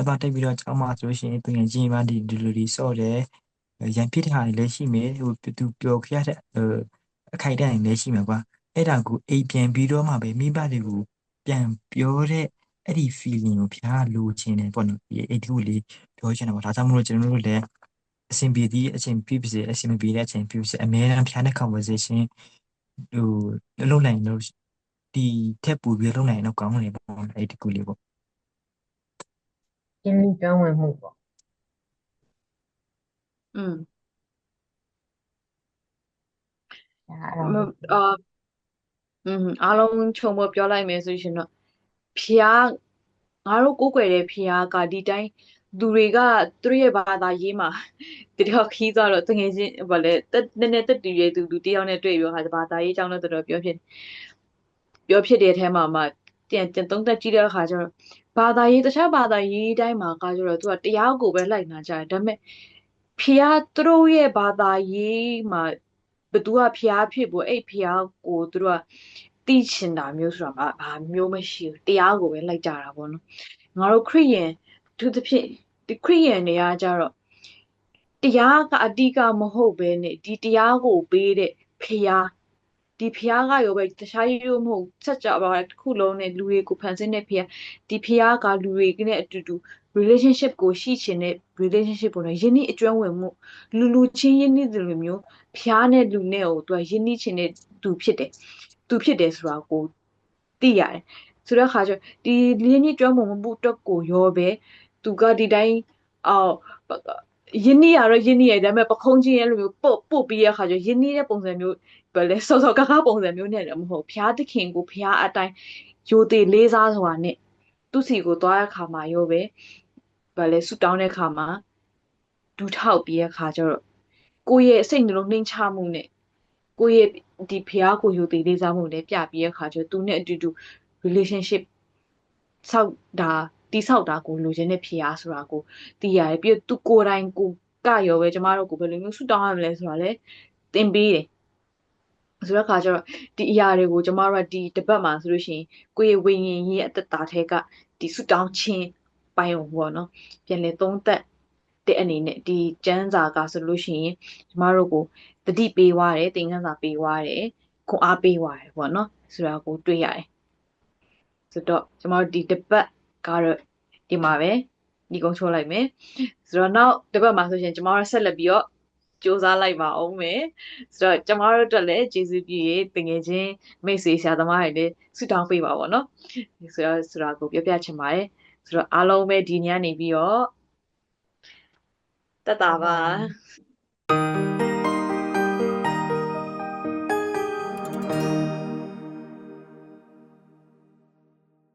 သွားတက်ပြီးတော့ကျောင်းမှာဆိုလို့ရှိရင်သူငယ်ချင်းမှဒီလိုဒီစော့တယ်ရန်ဖြစ်တဲ့ဟာတွေလည်းရှိမယ်ဟိုသူပျော်ခရတဲ့အခိုက်အတန့်တွေလည်းရှိမှာကွာအဲ့ဒါကိုအိမ်ပြန်ပြီးတော့မှပဲမိဘတွေကိုပြန်ပြောတဲ့အဲ့ဒီ feeling ကိုဖျားလိုချင်တယ်ပေါ့နော်ဒီအဲ့ဒီကိုလေးပြောချင်တယ်ပေါ့ဒါကြောင့်မလို့ကျွန်တော်တို့လည်းအဆင်ပြေတဲ့အချိန်ပြည့်ပြည့်အဆင်မပြေတဲ့အချိန်ပြည့်ပြည့်အများအားဖျားတဲ့ conversation ဟိုလုံးနိုင်လို့ဒီထက်ပိုပြီးလုံးနိုင်တော့ကောင်းတယ်ပေါ့အဲ့ဒီကိုလေးပေါ့ကျင်းပြီးကျွမ်းဝင်မှုပေါ့အားလုံးခြုံပေါ်ပြောလိုက်မယ်ဆိုရှင်တော့ဖျား ငါတို့ကိုးကွယ်တဲ့ဖျားကဒီတိုင်းသူတွေကသူတို့ရဲ့ဘာသာရေးမှာတယောက်ခီးသွားတော့တငယ်ချင်းဘာလဲနည်းနည်းတက်တူရဲ့သူတယောက်နဲ့တွေ့ပြီးတော့ဘာသာရေးအကြောင်းတော့တော်တော်ပြောဖြစ်တဲ့အထဲမှာပြန်သုံးသပ်ကြည့်တဲ့အခါကျတော့ဘာသာရေးတခြားဘာသာရေးတိုင်းမှာကကျတော့သူကတရားကိုပဲလိုက်နာကြတယ်ဒါပေမဲ့ဖျားသူတို့ရဲ့ဘာသာရေးမှာဘသူကဖျားဖြစ်ဖို့အဲ့ဖျားကိုသူတို့ကသိချင်တာမျိုးဆိုတာဘာမျိုးမရှိဘူးတရားကိုပဲလိုက်ကြတာပေါ့နော်ငါတို့ခရစ်ယာန်သူသဖြင့်ဒီခရစ်ယာန်တွေကကြတော့တရားကအဓိကမဟုတ်ဘဲနဲ့ဒီတရားကိုပေးတဲ့ဖျားဒီဖျားကရောပဲတခြားရိုးမဟုတ်ဆက်ကြပါတစ်ခုလုံးနဲ့လူတွေကိုဖန်ဆင်းတဲ့ဖျားဒီဖျားကလူတွေနဲ့အတူတူ relationship ကိုရှိချင်တဲ့ relationship ပေါ်တော့ယဉ်နှီးအကျွမ်းဝင်မှုလူချင်းယဉ်နှီးတယ်လို့မျိုးဖျားနဲ့လူနဲ့ကိုသူကယဉ်နှီးချင်တဲ့သူဖြစ်တယ်ဆိုတာကိုသိရတယ်ဆိုတော့ခါကျဒီယဉ်နှီးကျွမ်းဝင်မှုအတွက်ကိုရောပဲသူကဒီတိုင်းယဉ်နှီးရတော့ယဉ်နှီးရဒါပေမဲ့ပခုံးချင်းအဲ့လိုမျိုးပို့ပြီးရခါကျယဉ်နှီးတဲ့ပုံစံမျိုးပဲလေစောကားပုံစံမျိုးနဲ့လည်းမဟုတ်ဖျားသခင်ကိုဖျားအတိုင်းယိုသေးလေးစားစွာနဲ့သူ့စီကိုသွားတဲ့ခါမှာရောပဲဗာလဲဆူတောင်းတဲ့ခါမှာဒူထောက်ပြီးတဲ့ခါကျတော့ကိုယ့်ရဲ့စိတ်နှလုံးနှိမ်ချမှုနဲ့ကိုယ့်ရဲ့ဒီဖျားကိုယိုသေးလေးစားမှုနဲ့ပြပြီးတဲ့ခါကျတော့သူနဲ့အတူတူ relationship ဆောက်တာတိဆောက်တာကိုလိုချင်တဲ့ဖျားဆိုတာကိုသိရတယ်ပြီးတော့သူကိုယ်တိုင်ကိုကရောပဲကျမတို့ကိုဘယ်လိုမျိုးဆူတောင်းရမလဲဆိုတာလဲသင်ပေးတယ်ဆိုတော့ခါကျတော့ဒီအရာတွေကိုကျမတို့ကဒီတပတ်မှာဆိုလို့ရှိရင်ကိုယ့်ရဲ့ဝိညာဉ်ရေးအသက်တာထဲကဒီဆူတောင်းခြင်းပိုင်းကိုပေါ့နော်ပြန်လေသုံးသက်တဲ့အနေနဲ့ဒီကျမ်းစာကဆိုလို့ရှိရင်ကျမတို့ကိုတတိပေးွားတယ်သင်ခန်းစာပေးွားတယ်ခွန်အားပေးွားတယ်ပေါ့နော်ဆိုတာကိုတွေ့ရတယ်ဆိုတော့ကျမတို့ဒီတပတ်ကတော့ဒီမှာပဲဒီကုန်းချိုးလိုက်မယ်ဆိုတော့နောက်တပတ်မှာဆိုရင်ကျမတို့ဆက်လက်ပြီးတော့စူးစမ်းလိုက်ပါအောင်မယ်ဆိုတော့ကျမတို့အတွက်လည်းကျေးဇူးပြုရေးတကယ်ချင်းမိတ်ဆွေဆရာသမားတွေလည်းဆုတောင်းပေးပါပေါ့နော်ဆိုတော့ဆိုတာကိုပြောပြချင်ပါတယ်ဆိုတော့အားလုံးပဲဒီညနေပြီးတော့တက်တာပါ